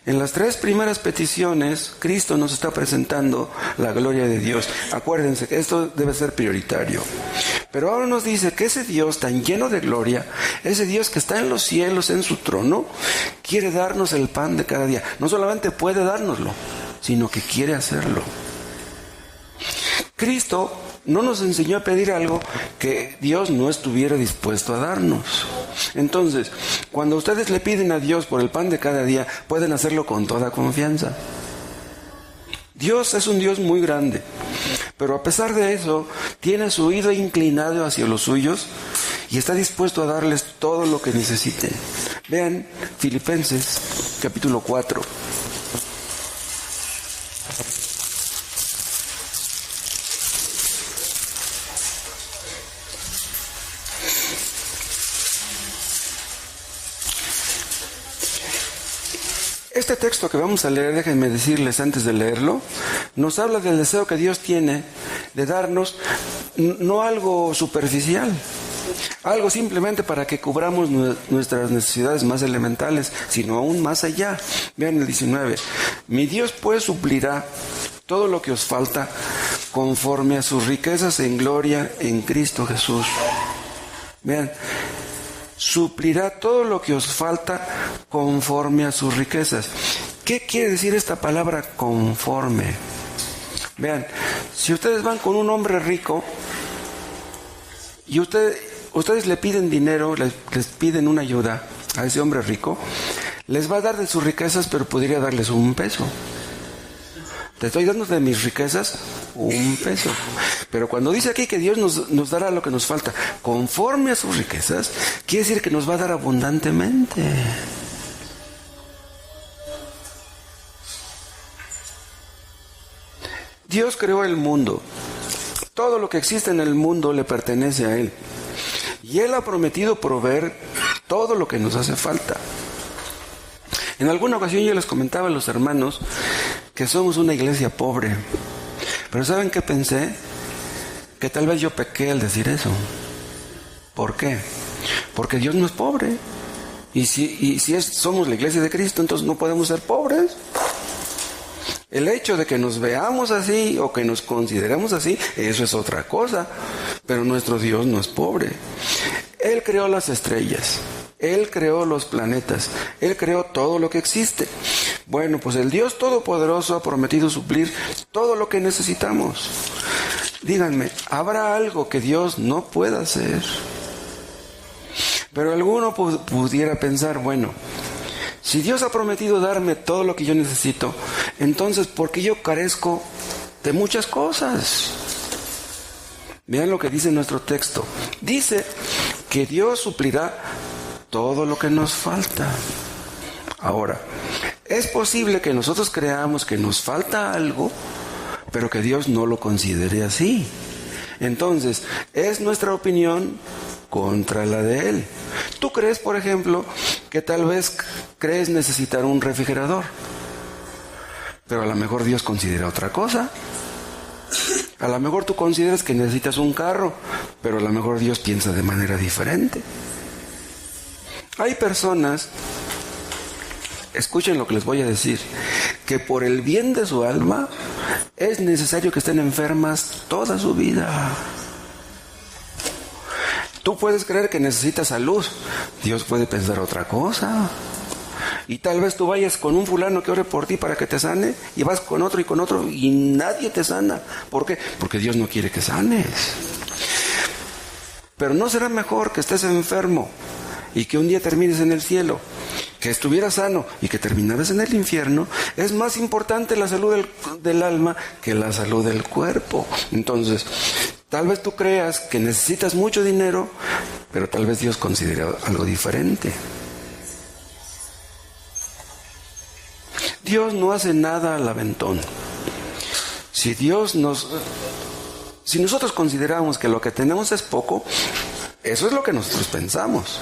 En las 3 primeras peticiones, Cristo nos está presentando la gloria de Dios. Acuérdense que esto debe ser prioritario. Pero ahora nos dice que ese Dios tan lleno de gloria, ese Dios que está en los cielos, en su trono, quiere darnos el pan de cada día. No solamente puede dárnoslo, sino que quiere hacerlo. Cristo no nos enseñó a pedir algo que Dios no estuviera dispuesto a darnos. Entonces, cuando ustedes le piden a Dios por el pan de cada día, pueden hacerlo con toda confianza. Dios es un Dios muy grande, pero a pesar de eso, tiene su oído inclinado hacia los suyos y está dispuesto a darles todo lo que necesiten. Vean Filipenses capítulo 4. Este texto que vamos a leer, déjenme decirles antes de leerlo, nos habla del deseo que Dios tiene de darnos no algo superficial, algo simplemente para que cubramos nuestras necesidades más elementales, sino aún más allá. Vean el 19. Mi Dios pues suplirá todo lo que os falta conforme a sus riquezas en gloria en Cristo Jesús. Vean. Suplirá todo lo que os falta conforme a sus riquezas. ¿Qué quiere decir esta palabra conforme? Vean, si ustedes van con un hombre rico y ustedes le piden dinero, les piden una ayuda a ese hombre rico, les va a dar de sus riquezas, pero podría darles un peso. Te estoy dando de mis riquezas un peso. Pero cuando dice aquí que Dios nos dará lo que nos falta conforme a sus riquezas, quiere decir que nos va a dar abundantemente. Dios creó el mundo. Todo lo que existe en el mundo le pertenece a Él. Y Él ha prometido proveer todo lo que nos hace falta. En alguna ocasión yo les comentaba a los hermanos que somos una iglesia pobre. Pero ¿saben qué pensé? Que tal vez yo pequé al decir eso. ¿Por qué? Porque Dios no es pobre. Y si somos la iglesia de Cristo, entonces no podemos ser pobres. El hecho de que nos veamos así o que nos consideremos así, eso es otra cosa. Pero nuestro Dios no es pobre. Él creó las estrellas. Él creó los planetas. Él creó todo lo que existe. Bueno, pues el Dios Todopoderoso ha prometido suplir todo lo que necesitamos. Díganme, ¿habrá algo que Dios no pueda hacer? Pero alguno pudiera pensar, bueno, si Dios ha prometido darme todo lo que yo necesito, entonces ¿por qué yo carezco de muchas cosas? Vean lo que dice nuestro texto. Dice que Dios suplirá todo lo que nos falta. Ahora, es posible que nosotros creamos que nos falta algo, pero que Dios no lo considere así. Entonces, es nuestra opinión contra la de Él. Tú crees, por ejemplo, que tal vez crees necesitar un refrigerador, pero a lo mejor Dios considera otra cosa. A lo mejor tú consideras que necesitas un carro, pero a lo mejor Dios piensa de manera diferente. Hay personas, escuchen lo que les voy a decir, que por el bien de su alma es necesario que estén enfermas toda su vida. Tú puedes creer que necesitas salud, Dios puede pensar otra cosa. Y tal vez tú vayas con un fulano que ore por ti para que te sane, y vas con otro y nadie te sana. ¿Por qué? Porque Dios no quiere que sanes. Pero ¿no será mejor que estés enfermo y que un día termines en el cielo, que estuvieras sano y que terminaras en el infierno, es más importante la salud del alma que la salud del cuerpo. Entonces, tal vez tú creas que necesitas mucho dinero, pero tal vez Dios considera algo diferente. Dios no hace nada al aventón. Si nosotros consideramos que lo que tenemos es poco, eso es lo que nosotros pensamos.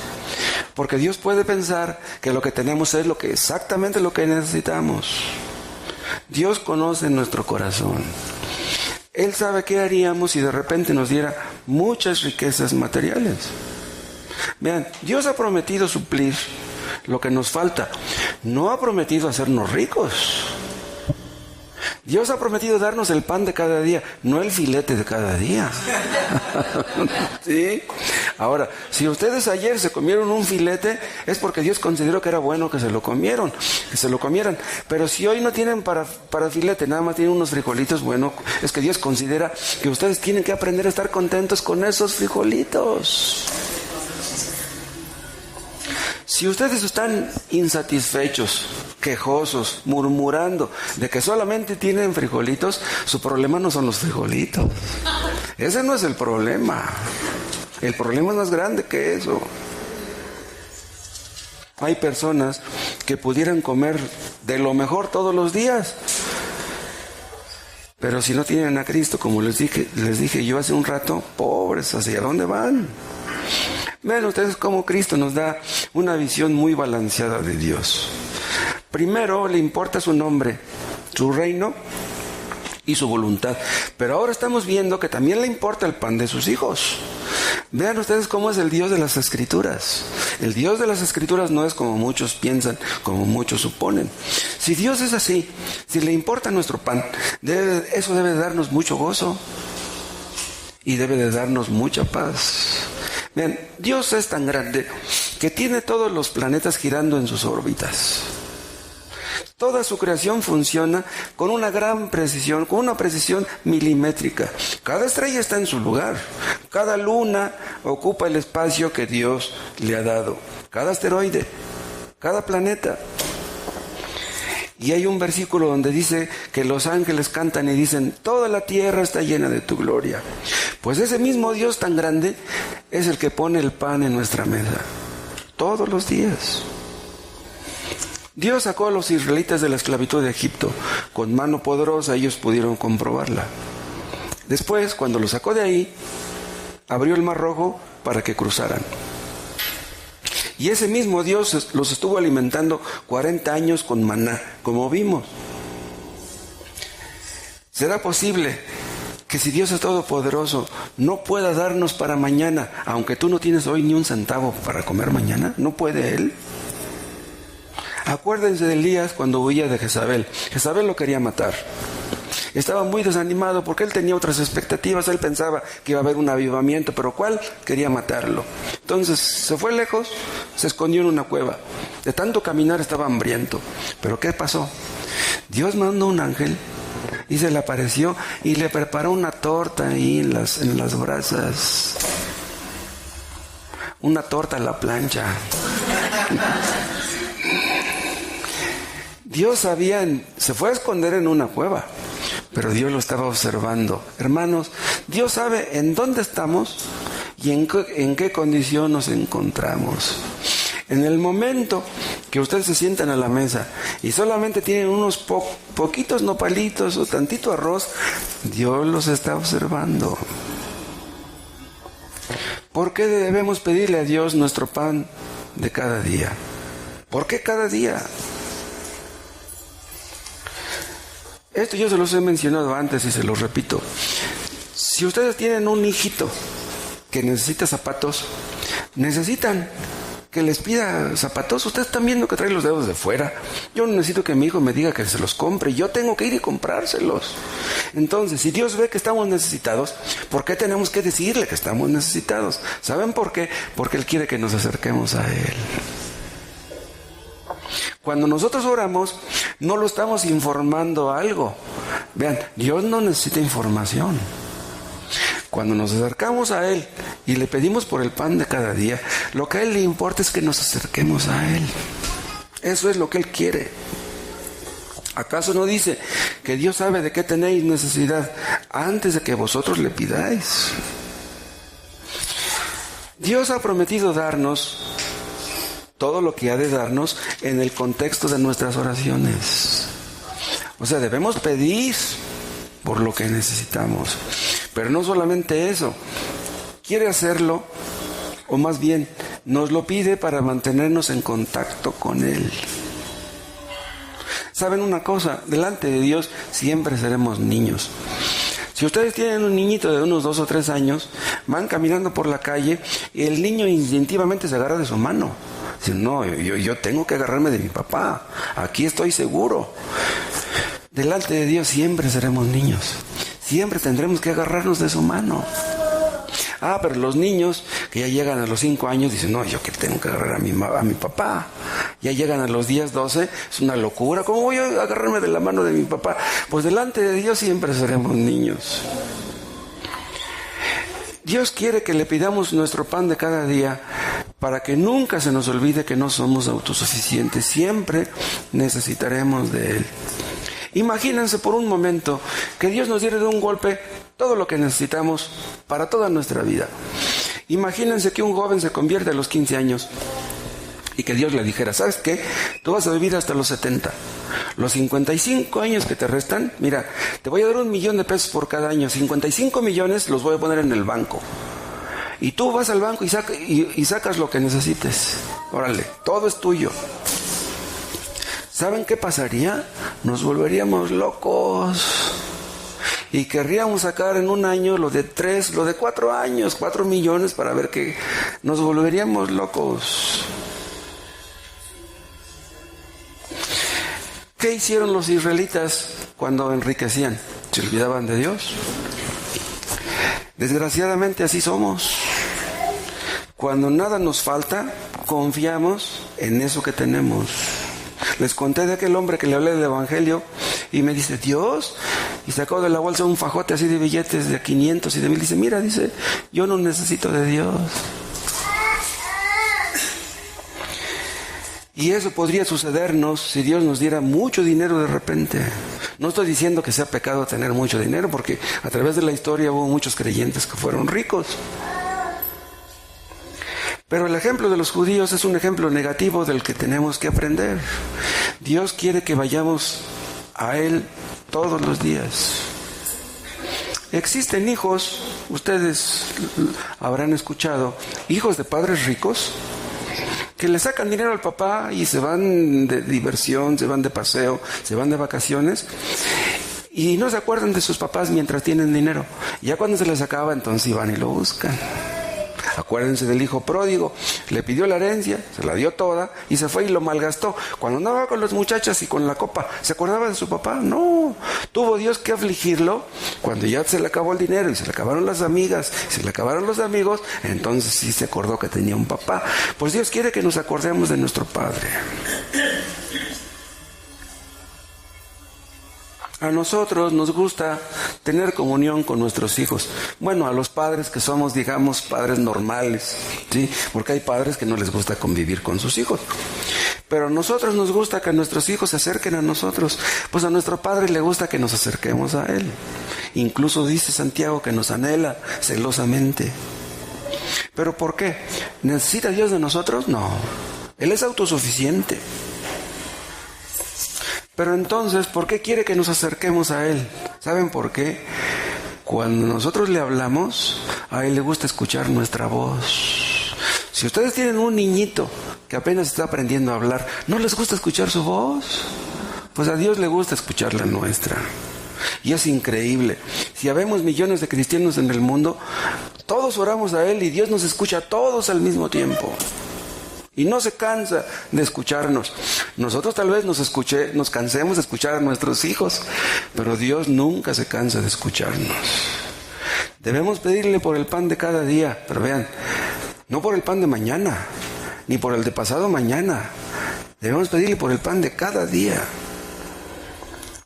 Porque Dios puede pensar que lo que tenemos es exactamente lo que necesitamos. Dios conoce nuestro corazón. Él sabe qué haríamos si de repente nos diera muchas riquezas materiales. Vean, Dios ha prometido suplir lo que nos falta. No ha prometido hacernos ricos. Dios ha prometido darnos el pan de cada día, no el filete de cada día. ¿Sí? Ahora, si ustedes ayer se comieron un filete, es porque Dios consideró que era bueno que se lo comieran. Pero si hoy no tienen para filete, nada más tienen unos frijolitos, bueno, es que Dios considera que ustedes tienen que aprender a estar contentos con esos frijolitos. Si ustedes están insatisfechos, quejosos, murmurando de que solamente tienen frijolitos, su problema no son los frijolitos. Ese no es el problema. El problema es más grande que eso. Hay personas que pudieran comer de lo mejor todos los días, pero si no tienen a Cristo, como les dije yo hace un rato, pobres, ¿hacia dónde van? Vean ustedes cómo Cristo nos da una visión muy balanceada de Dios. Primero le importa su nombre, su reino y su voluntad. Pero ahora estamos viendo que también le importa el pan de sus hijos. Vean ustedes cómo es el Dios de las Escrituras. El Dios de las Escrituras no es como muchos piensan, como muchos suponen. Si Dios es así, si le importa nuestro pan, eso debe darnos mucho gozo y debe de darnos mucha paz. Vean, Dios es tan grande que tiene todos los planetas girando en sus órbitas. Toda su creación funciona con una gran precisión, con una precisión milimétrica. Cada estrella está en su lugar. Cada luna ocupa el espacio que Dios le ha dado. Cada asteroide, cada planeta. Y hay un versículo donde dice que los ángeles cantan y dicen: toda la tierra está llena de tu gloria. Pues ese mismo Dios tan grande es el que pone el pan en nuestra mesa todos los días. Dios sacó a los israelitas de la esclavitud de Egipto con mano poderosa, ellos pudieron comprobarla. Después, cuando los sacó de ahí, abrió el Mar Rojo para que cruzaran. Y ese mismo Dios los estuvo alimentando 40 años con maná, como vimos. ¿Será posible que si Dios es todopoderoso no pueda darnos para mañana, aunque tú no tienes hoy ni un centavo para comer mañana? ¿No puede Él? Acuérdense de Elías cuando huía de Jezabel. Jezabel lo quería matar. Estaba muy desanimado porque él tenía otras expectativas. Él pensaba que iba a haber un avivamiento, pero ¿cuál? Quería matarlo. Entonces se fue lejos, se escondió en una cueva. De tanto caminar estaba hambriento. ¿Pero qué pasó? Dios mandó un ángel y se le apareció y le preparó una torta ahí en las brasas. Una torta a la plancha. Dios se fue a esconder en una cueva, pero Dios lo estaba observando. Hermanos, Dios sabe en dónde estamos y en qué condición nos encontramos. En el momento que ustedes se sientan a la mesa y solamente tienen unos poquitos nopalitos o tantito arroz, Dios los está observando. ¿Por qué debemos pedirle a Dios nuestro pan de cada día? ¿Por qué cada día? Esto yo se los he mencionado antes y se los repito. Si ustedes tienen un hijito que necesita zapatos, necesitan que les pida zapatos. Ustedes están viendo que trae los dedos de fuera. Yo no necesito que mi hijo me diga que se los compre. Yo tengo que ir y comprárselos. Entonces, si Dios ve que estamos necesitados, ¿por qué tenemos que decirle que estamos necesitados? ¿Saben por qué? Porque Él quiere que nos acerquemos a Él. Cuando nosotros oramos, no lo estamos informando a algo. Vean, Dios no necesita información. Cuando nos acercamos a Él y le pedimos por el pan de cada día, lo que a Él le importa es que nos acerquemos a Él. Eso es lo que Él quiere. ¿Acaso no dice que Dios sabe de qué tenéis necesidad antes de que vosotros le pidáis? Dios ha prometido darnos todo lo que ha de darnos en el contexto de nuestras oraciones. O sea, debemos pedir por lo que necesitamos. Pero no solamente eso. Quiere hacerlo, o más bien, nos lo pide para mantenernos en contacto con Él. ¿Saben una cosa? Delante de Dios siempre seremos niños. Si ustedes tienen un niñito de unos 2 o 3 años, van caminando por la calle y el niño instintivamente se agarra de su mano. Dice, no, yo tengo que agarrarme de mi papá. Aquí estoy seguro. Delante de Dios siempre seremos niños. Siempre tendremos que agarrarnos de su mano. Pero los niños que ya llegan a los 5 años dicen, no, yo que tengo que agarrar a mi papá. Ya llegan a los días 12, es una locura. ¿Cómo voy a agarrarme de la mano de mi papá? Pues delante de Dios siempre seremos niños. Dios quiere que le pidamos nuestro pan de cada día para que nunca se nos olvide que no somos autosuficientes. Siempre necesitaremos de Él. Imagínense por un momento que Dios nos diera de un golpe todo lo que necesitamos para toda nuestra vida. Imagínense que un joven se convierte a los 15 años y que Dios le dijera, ¿sabes qué? Tú vas a vivir hasta los 70. Los 55 años que te restan, mira, te voy a dar $1,000,000 por cada año. 55 millones los voy a poner en el banco. Y tú vas al banco y sacas lo que necesites. Órale, todo es tuyo. ¿Saben qué pasaría? Nos volveríamos locos. Y querríamos sacar en un año lo de 4 años, 4 millones para ver que nos volveríamos locos. ¿Qué hicieron los israelitas cuando enriquecían? ¿Se olvidaban de Dios? Desgraciadamente así somos. Cuando nada nos falta, confiamos en eso que tenemos. Les conté de aquel hombre que le hablé del Evangelio y me dice, Dios, y sacó de la bolsa un fajote así de billetes de 500 y de 1,000. Dice, mira, dice, yo no necesito de Dios. Y eso podría sucedernos si Dios nos diera mucho dinero de repente. No estoy diciendo que sea pecado tener mucho dinero, porque a través de la historia hubo muchos creyentes que fueron ricos. Pero el ejemplo de los judíos es un ejemplo negativo del que tenemos que aprender. Dios quiere que vayamos a Él todos los días. Existen hijos, ustedes habrán escuchado, hijos de padres ricos, que le sacan dinero al papá y se van de diversión, se van de paseo, se van de vacaciones y no se acuerdan de sus papás mientras tienen dinero. Ya cuando se les acaba, entonces van y lo buscan. Acuérdense del hijo pródigo, le pidió la herencia, se la dio toda y se fue y lo malgastó. Cuando andaba con las muchachas y con la copa, ¿se acordaba de su papá? No, tuvo Dios que afligirlo cuando ya se le acabó el dinero y se le acabaron las amigas, se le acabaron los amigos, entonces sí se acordó que tenía un papá. Pues Dios quiere que nos acordemos de nuestro Padre. A nosotros nos gusta tener comunión con nuestros hijos. Bueno, a los padres que somos, digamos, padres normales, ¿sí? Porque hay padres que no les gusta convivir con sus hijos. Pero a nosotros nos gusta que nuestros hijos se acerquen a nosotros. Pues a nuestro Padre le gusta que nos acerquemos a Él. Incluso dice Santiago que nos anhela celosamente. ¿Pero por qué? ¿Necesita Dios de nosotros? No. Él es autosuficiente. Pero entonces, ¿por qué quiere que nos acerquemos a Él? ¿Saben por qué? Cuando nosotros le hablamos, a Él le gusta escuchar nuestra voz. Si ustedes tienen un niñito que apenas está aprendiendo a hablar, ¿no les gusta escuchar su voz? Pues a Dios le gusta escuchar la nuestra. Y es increíble. Si habemos millones de cristianos en el mundo, todos oramos a Él y Dios nos escucha a todos al mismo tiempo. Y no se cansa de escucharnos. Nosotros tal vez nos cansemos de escuchar a nuestros hijos, pero Dios nunca se cansa de escucharnos. Debemos pedirle por el pan de cada día, pero vean, no por el pan de mañana, ni por el de pasado mañana. Debemos pedirle por el pan de cada día.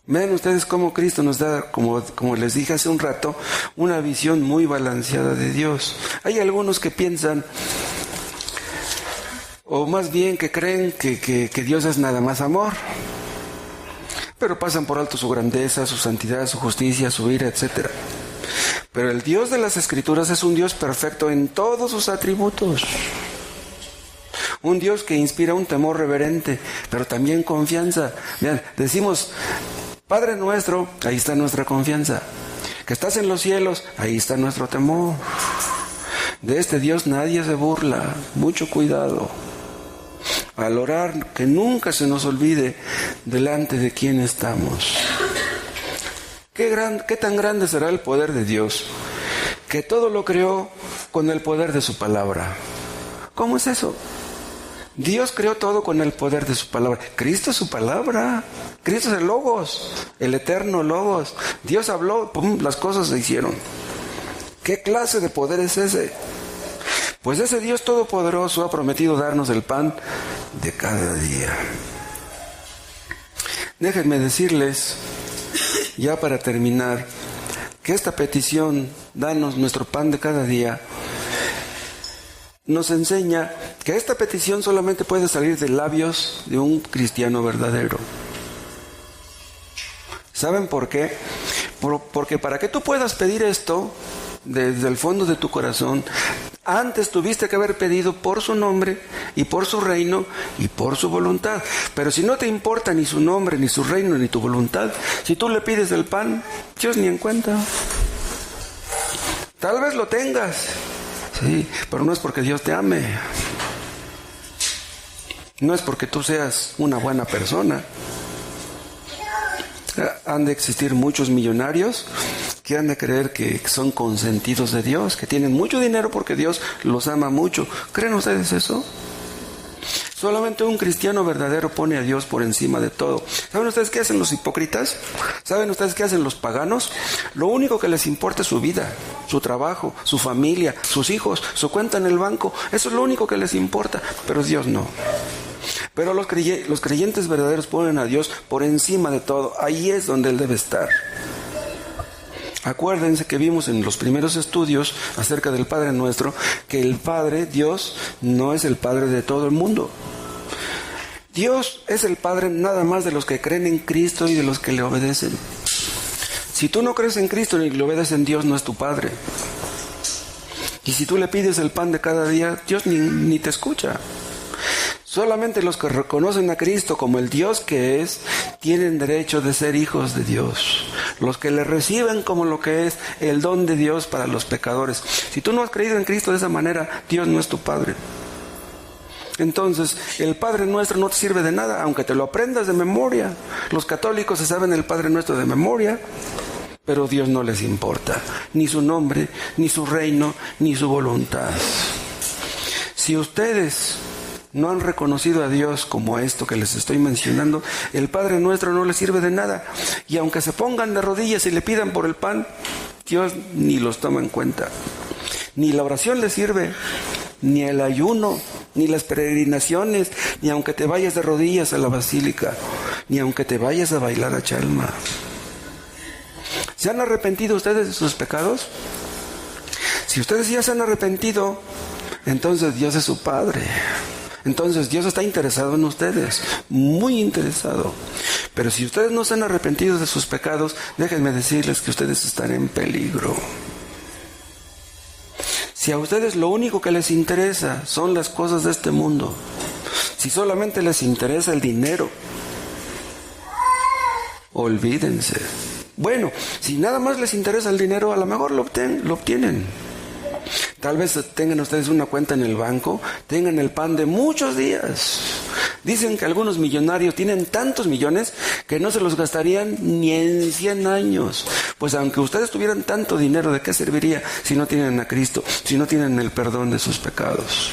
Vean ustedes cómo Cristo nos da, como les dije hace un rato, una visión muy balanceada de Dios. Hay algunos que piensan, O más bien que creen que Dios es nada más amor. Pero pasan por alto su grandeza, su santidad, su justicia, su ira, etc. Pero el Dios de las Escrituras es un Dios perfecto en todos sus atributos. Un Dios que inspira un temor reverente, pero también confianza. Vean, decimos, Padre nuestro, ahí está nuestra confianza. Que estás en los cielos, ahí está nuestro temor. De este Dios nadie se burla. Mucho cuidado. Al orar, que nunca se nos olvide delante de quién estamos. ¿Qué tan grande será el poder de Dios? Que todo lo creó con el poder de su palabra. ¿Cómo es eso? Dios creó todo con el poder de su palabra. Cristo es su palabra. Cristo es el Logos, el eterno Logos. Dios habló, ¡pum!, las cosas se hicieron. ¿Qué clase de poder es ese? Pues ese Dios todopoderoso ha prometido darnos el pan de cada día. Déjenme decirles, ya para terminar, que esta petición, danos nuestro pan de cada día, nos enseña que esta petición solamente puede salir de labios de un cristiano verdadero. ¿Saben por qué? Porque para que tú puedas pedir esto desde el fondo de tu corazón, antes tuviste que haber pedido por su nombre y por su reino y por su voluntad. Pero si no te importa ni su nombre, ni su reino, ni tu voluntad, si tú le pides el pan, Dios ni en cuenta. Tal vez lo tengas, sí, pero no es porque Dios te ame. No es porque tú seas una buena persona. Han de existir muchos millonarios que han de creer que son consentidos de Dios, que tienen mucho dinero porque Dios los ama mucho. ¿Creen ustedes eso? Solamente un cristiano verdadero pone a Dios por encima de todo. ¿Saben ustedes qué hacen los hipócritas? ¿Saben ustedes qué hacen los paganos? Lo único que les importa es su vida, su trabajo, su familia, sus hijos, su cuenta en el banco. Eso es lo único que les importa, pero Dios no. Pero los creyentes verdaderos ponen a Dios por encima de todo. Ahí es donde Él debe estar. Acuérdense que vimos en los primeros estudios acerca del Padre Nuestro que el Padre, Dios, no es el Padre de todo el mundo. Dios es el Padre nada más de los que creen en Cristo y de los que le obedecen. Si tú no crees en Cristo ni le obedeces en Dios, no es tu Padre. Y si tú le pides el pan de cada día, Dios ni te escucha. Solamente los que reconocen a Cristo como el Dios que es, tienen derecho de ser hijos de Dios. Los que le reciben como lo que es el don de Dios para los pecadores. Si tú no has creído en Cristo de esa manera, Dios no es tu Padre. Entonces, el Padre Nuestro no te sirve de nada, aunque te lo aprendas de memoria. Los católicos se saben el Padre Nuestro de memoria, pero Dios no les importa. Ni su nombre, ni su reino, ni su voluntad. Si ustedes no han reconocido a Dios como esto que les estoy mencionando, el Padre Nuestro no les sirve de nada. Y aunque se pongan de rodillas y le pidan por el pan, Dios ni los toma en cuenta. Ni la oración les sirve, ni el ayuno, ni las peregrinaciones, ni aunque te vayas de rodillas a la basílica, ni aunque te vayas a bailar a Chalma. ¿Se han arrepentido ustedes de sus pecados? Si ustedes ya se han arrepentido, entonces Dios es su Padre. Entonces Dios está interesado en ustedes, muy interesado. Pero si ustedes no se han arrepentido de sus pecados, déjenme decirles que ustedes están en peligro. Si a ustedes lo único que les interesa son las cosas de este mundo, si solamente les interesa el dinero, olvídense. Bueno, si nada más les interesa el dinero, a lo mejor lo obtienen. Tal vez tengan ustedes una cuenta en el banco, tengan el pan de muchos días. Dicen que algunos millonarios tienen tantos millones que no se los gastarían ni en 100 años. Pues aunque ustedes tuvieran tanto dinero, ¿de qué serviría si no tienen a Cristo, si no tienen el perdón de sus pecados?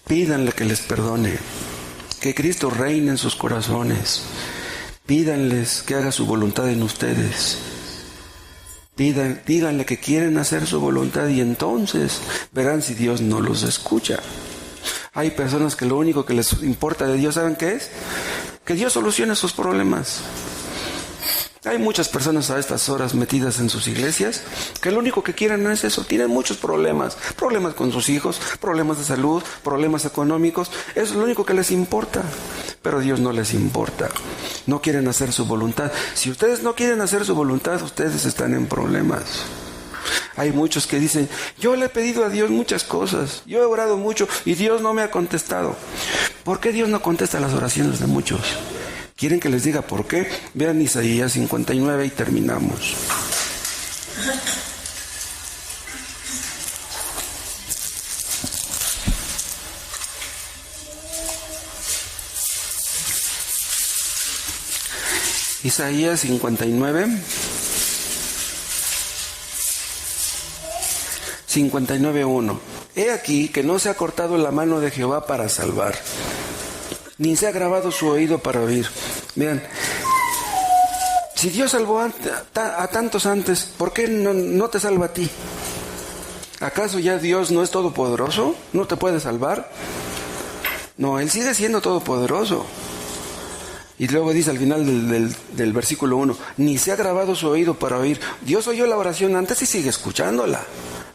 Pídanle que les perdone, que Cristo reine en sus corazones. Pídanles que haga su voluntad en ustedes. Díganle que quieren hacer su voluntad y entonces verán si Dios no los escucha. Hay personas que lo único que les importa de Dios, ¿saben qué es? Que Dios solucione sus problemas. Hay muchas personas a estas horas metidas en sus iglesias que lo único que quieren es eso. Tienen muchos problemas con sus hijos, problemas de salud, problemas económicos. Eso es lo único que les importa. Pero a Dios no les importa. No quieren hacer su voluntad. Si ustedes no quieren hacer su voluntad, ustedes están en problemas. Hay muchos que dicen, yo le he pedido a Dios muchas cosas, yo he orado mucho y Dios no me ha contestado. ¿Por qué Dios no contesta las oraciones de muchos? ¿Quieren que les diga por qué? Vean Isaías 59 y terminamos. Isaías 59, 59:1. He aquí que no se ha cortado la mano de Jehová para salvar, ni se ha agravado su oído para oír. Vean, si Dios salvó a tantos antes, ¿por qué no te salva a ti? ¿Acaso ya Dios no es todopoderoso? ¿No te puede salvar? No, Él sigue siendo todopoderoso. Y luego dice al final del versículo 1, ni se ha agravado su oído para oír. Dios oyó la oración antes y sigue escuchándola.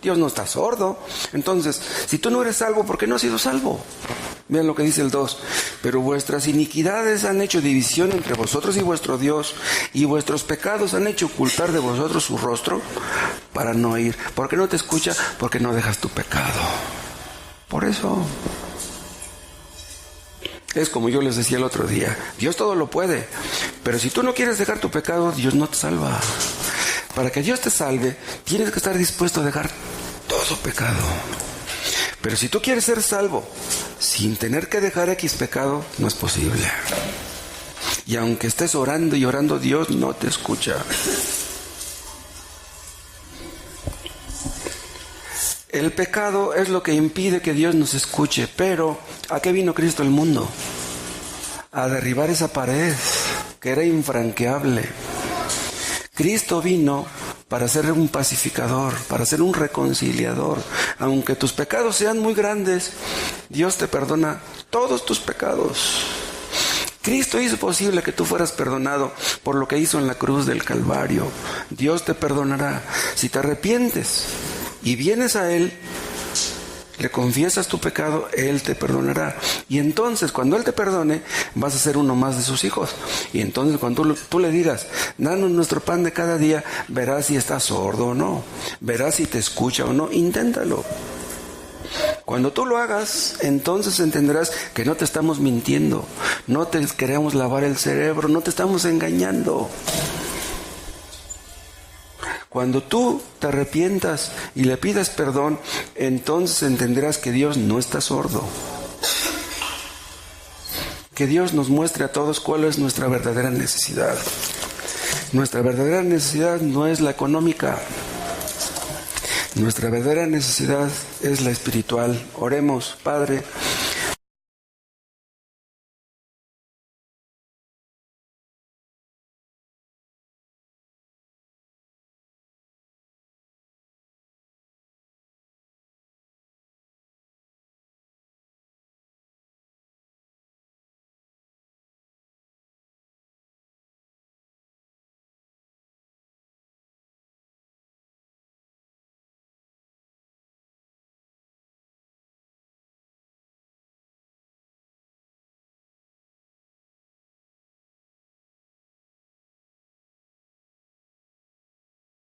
Dios no está sordo. Entonces, si tú no eres salvo, ¿por qué no has sido salvo? Vean lo que dice el 2. Pero vuestras iniquidades han hecho división entre vosotros y vuestro Dios, y vuestros pecados han hecho ocultar de vosotros su rostro para no oír. ¿Por qué no te escucha? Porque no dejas tu pecado. Por eso. Es como yo les decía el otro día, Dios todo lo puede, pero si tú no quieres dejar tu pecado, Dios no te salva. Para que Dios te salve, tienes que estar dispuesto a dejar todo pecado. Pero si tú quieres ser salvo sin tener que dejar X pecado, no es posible. Y aunque estés orando y orando, Dios no te escucha. El pecado es lo que impide que Dios nos escuche, pero ¿a qué vino Cristo al mundo? A derribar esa pared que era infranqueable. Cristo vino para ser un pacificador, para ser un reconciliador. Aunque tus pecados sean muy grandes, Dios te perdona todos tus pecados. Cristo hizo posible que tú fueras perdonado por lo que hizo en la cruz del Calvario. Dios te perdonará si te arrepientes y vienes a Él, le confiesas tu pecado, Él te perdonará. Y entonces, cuando Él te perdone, vas a ser uno más de sus hijos. Y entonces, cuando tú le digas, danos nuestro pan de cada día, verás si estás sordo o no. Verás si te escucha o no. Inténtalo. Cuando tú lo hagas, entonces entenderás que no te estamos mintiendo. No te queremos lavar el cerebro, no te estamos engañando. Cuando tú te arrepientas y le pidas perdón, entonces entenderás que Dios no está sordo. Que Dios nos muestre a todos cuál es nuestra verdadera necesidad. Nuestra verdadera necesidad no es la económica. Nuestra verdadera necesidad es la espiritual. Oremos, Padre.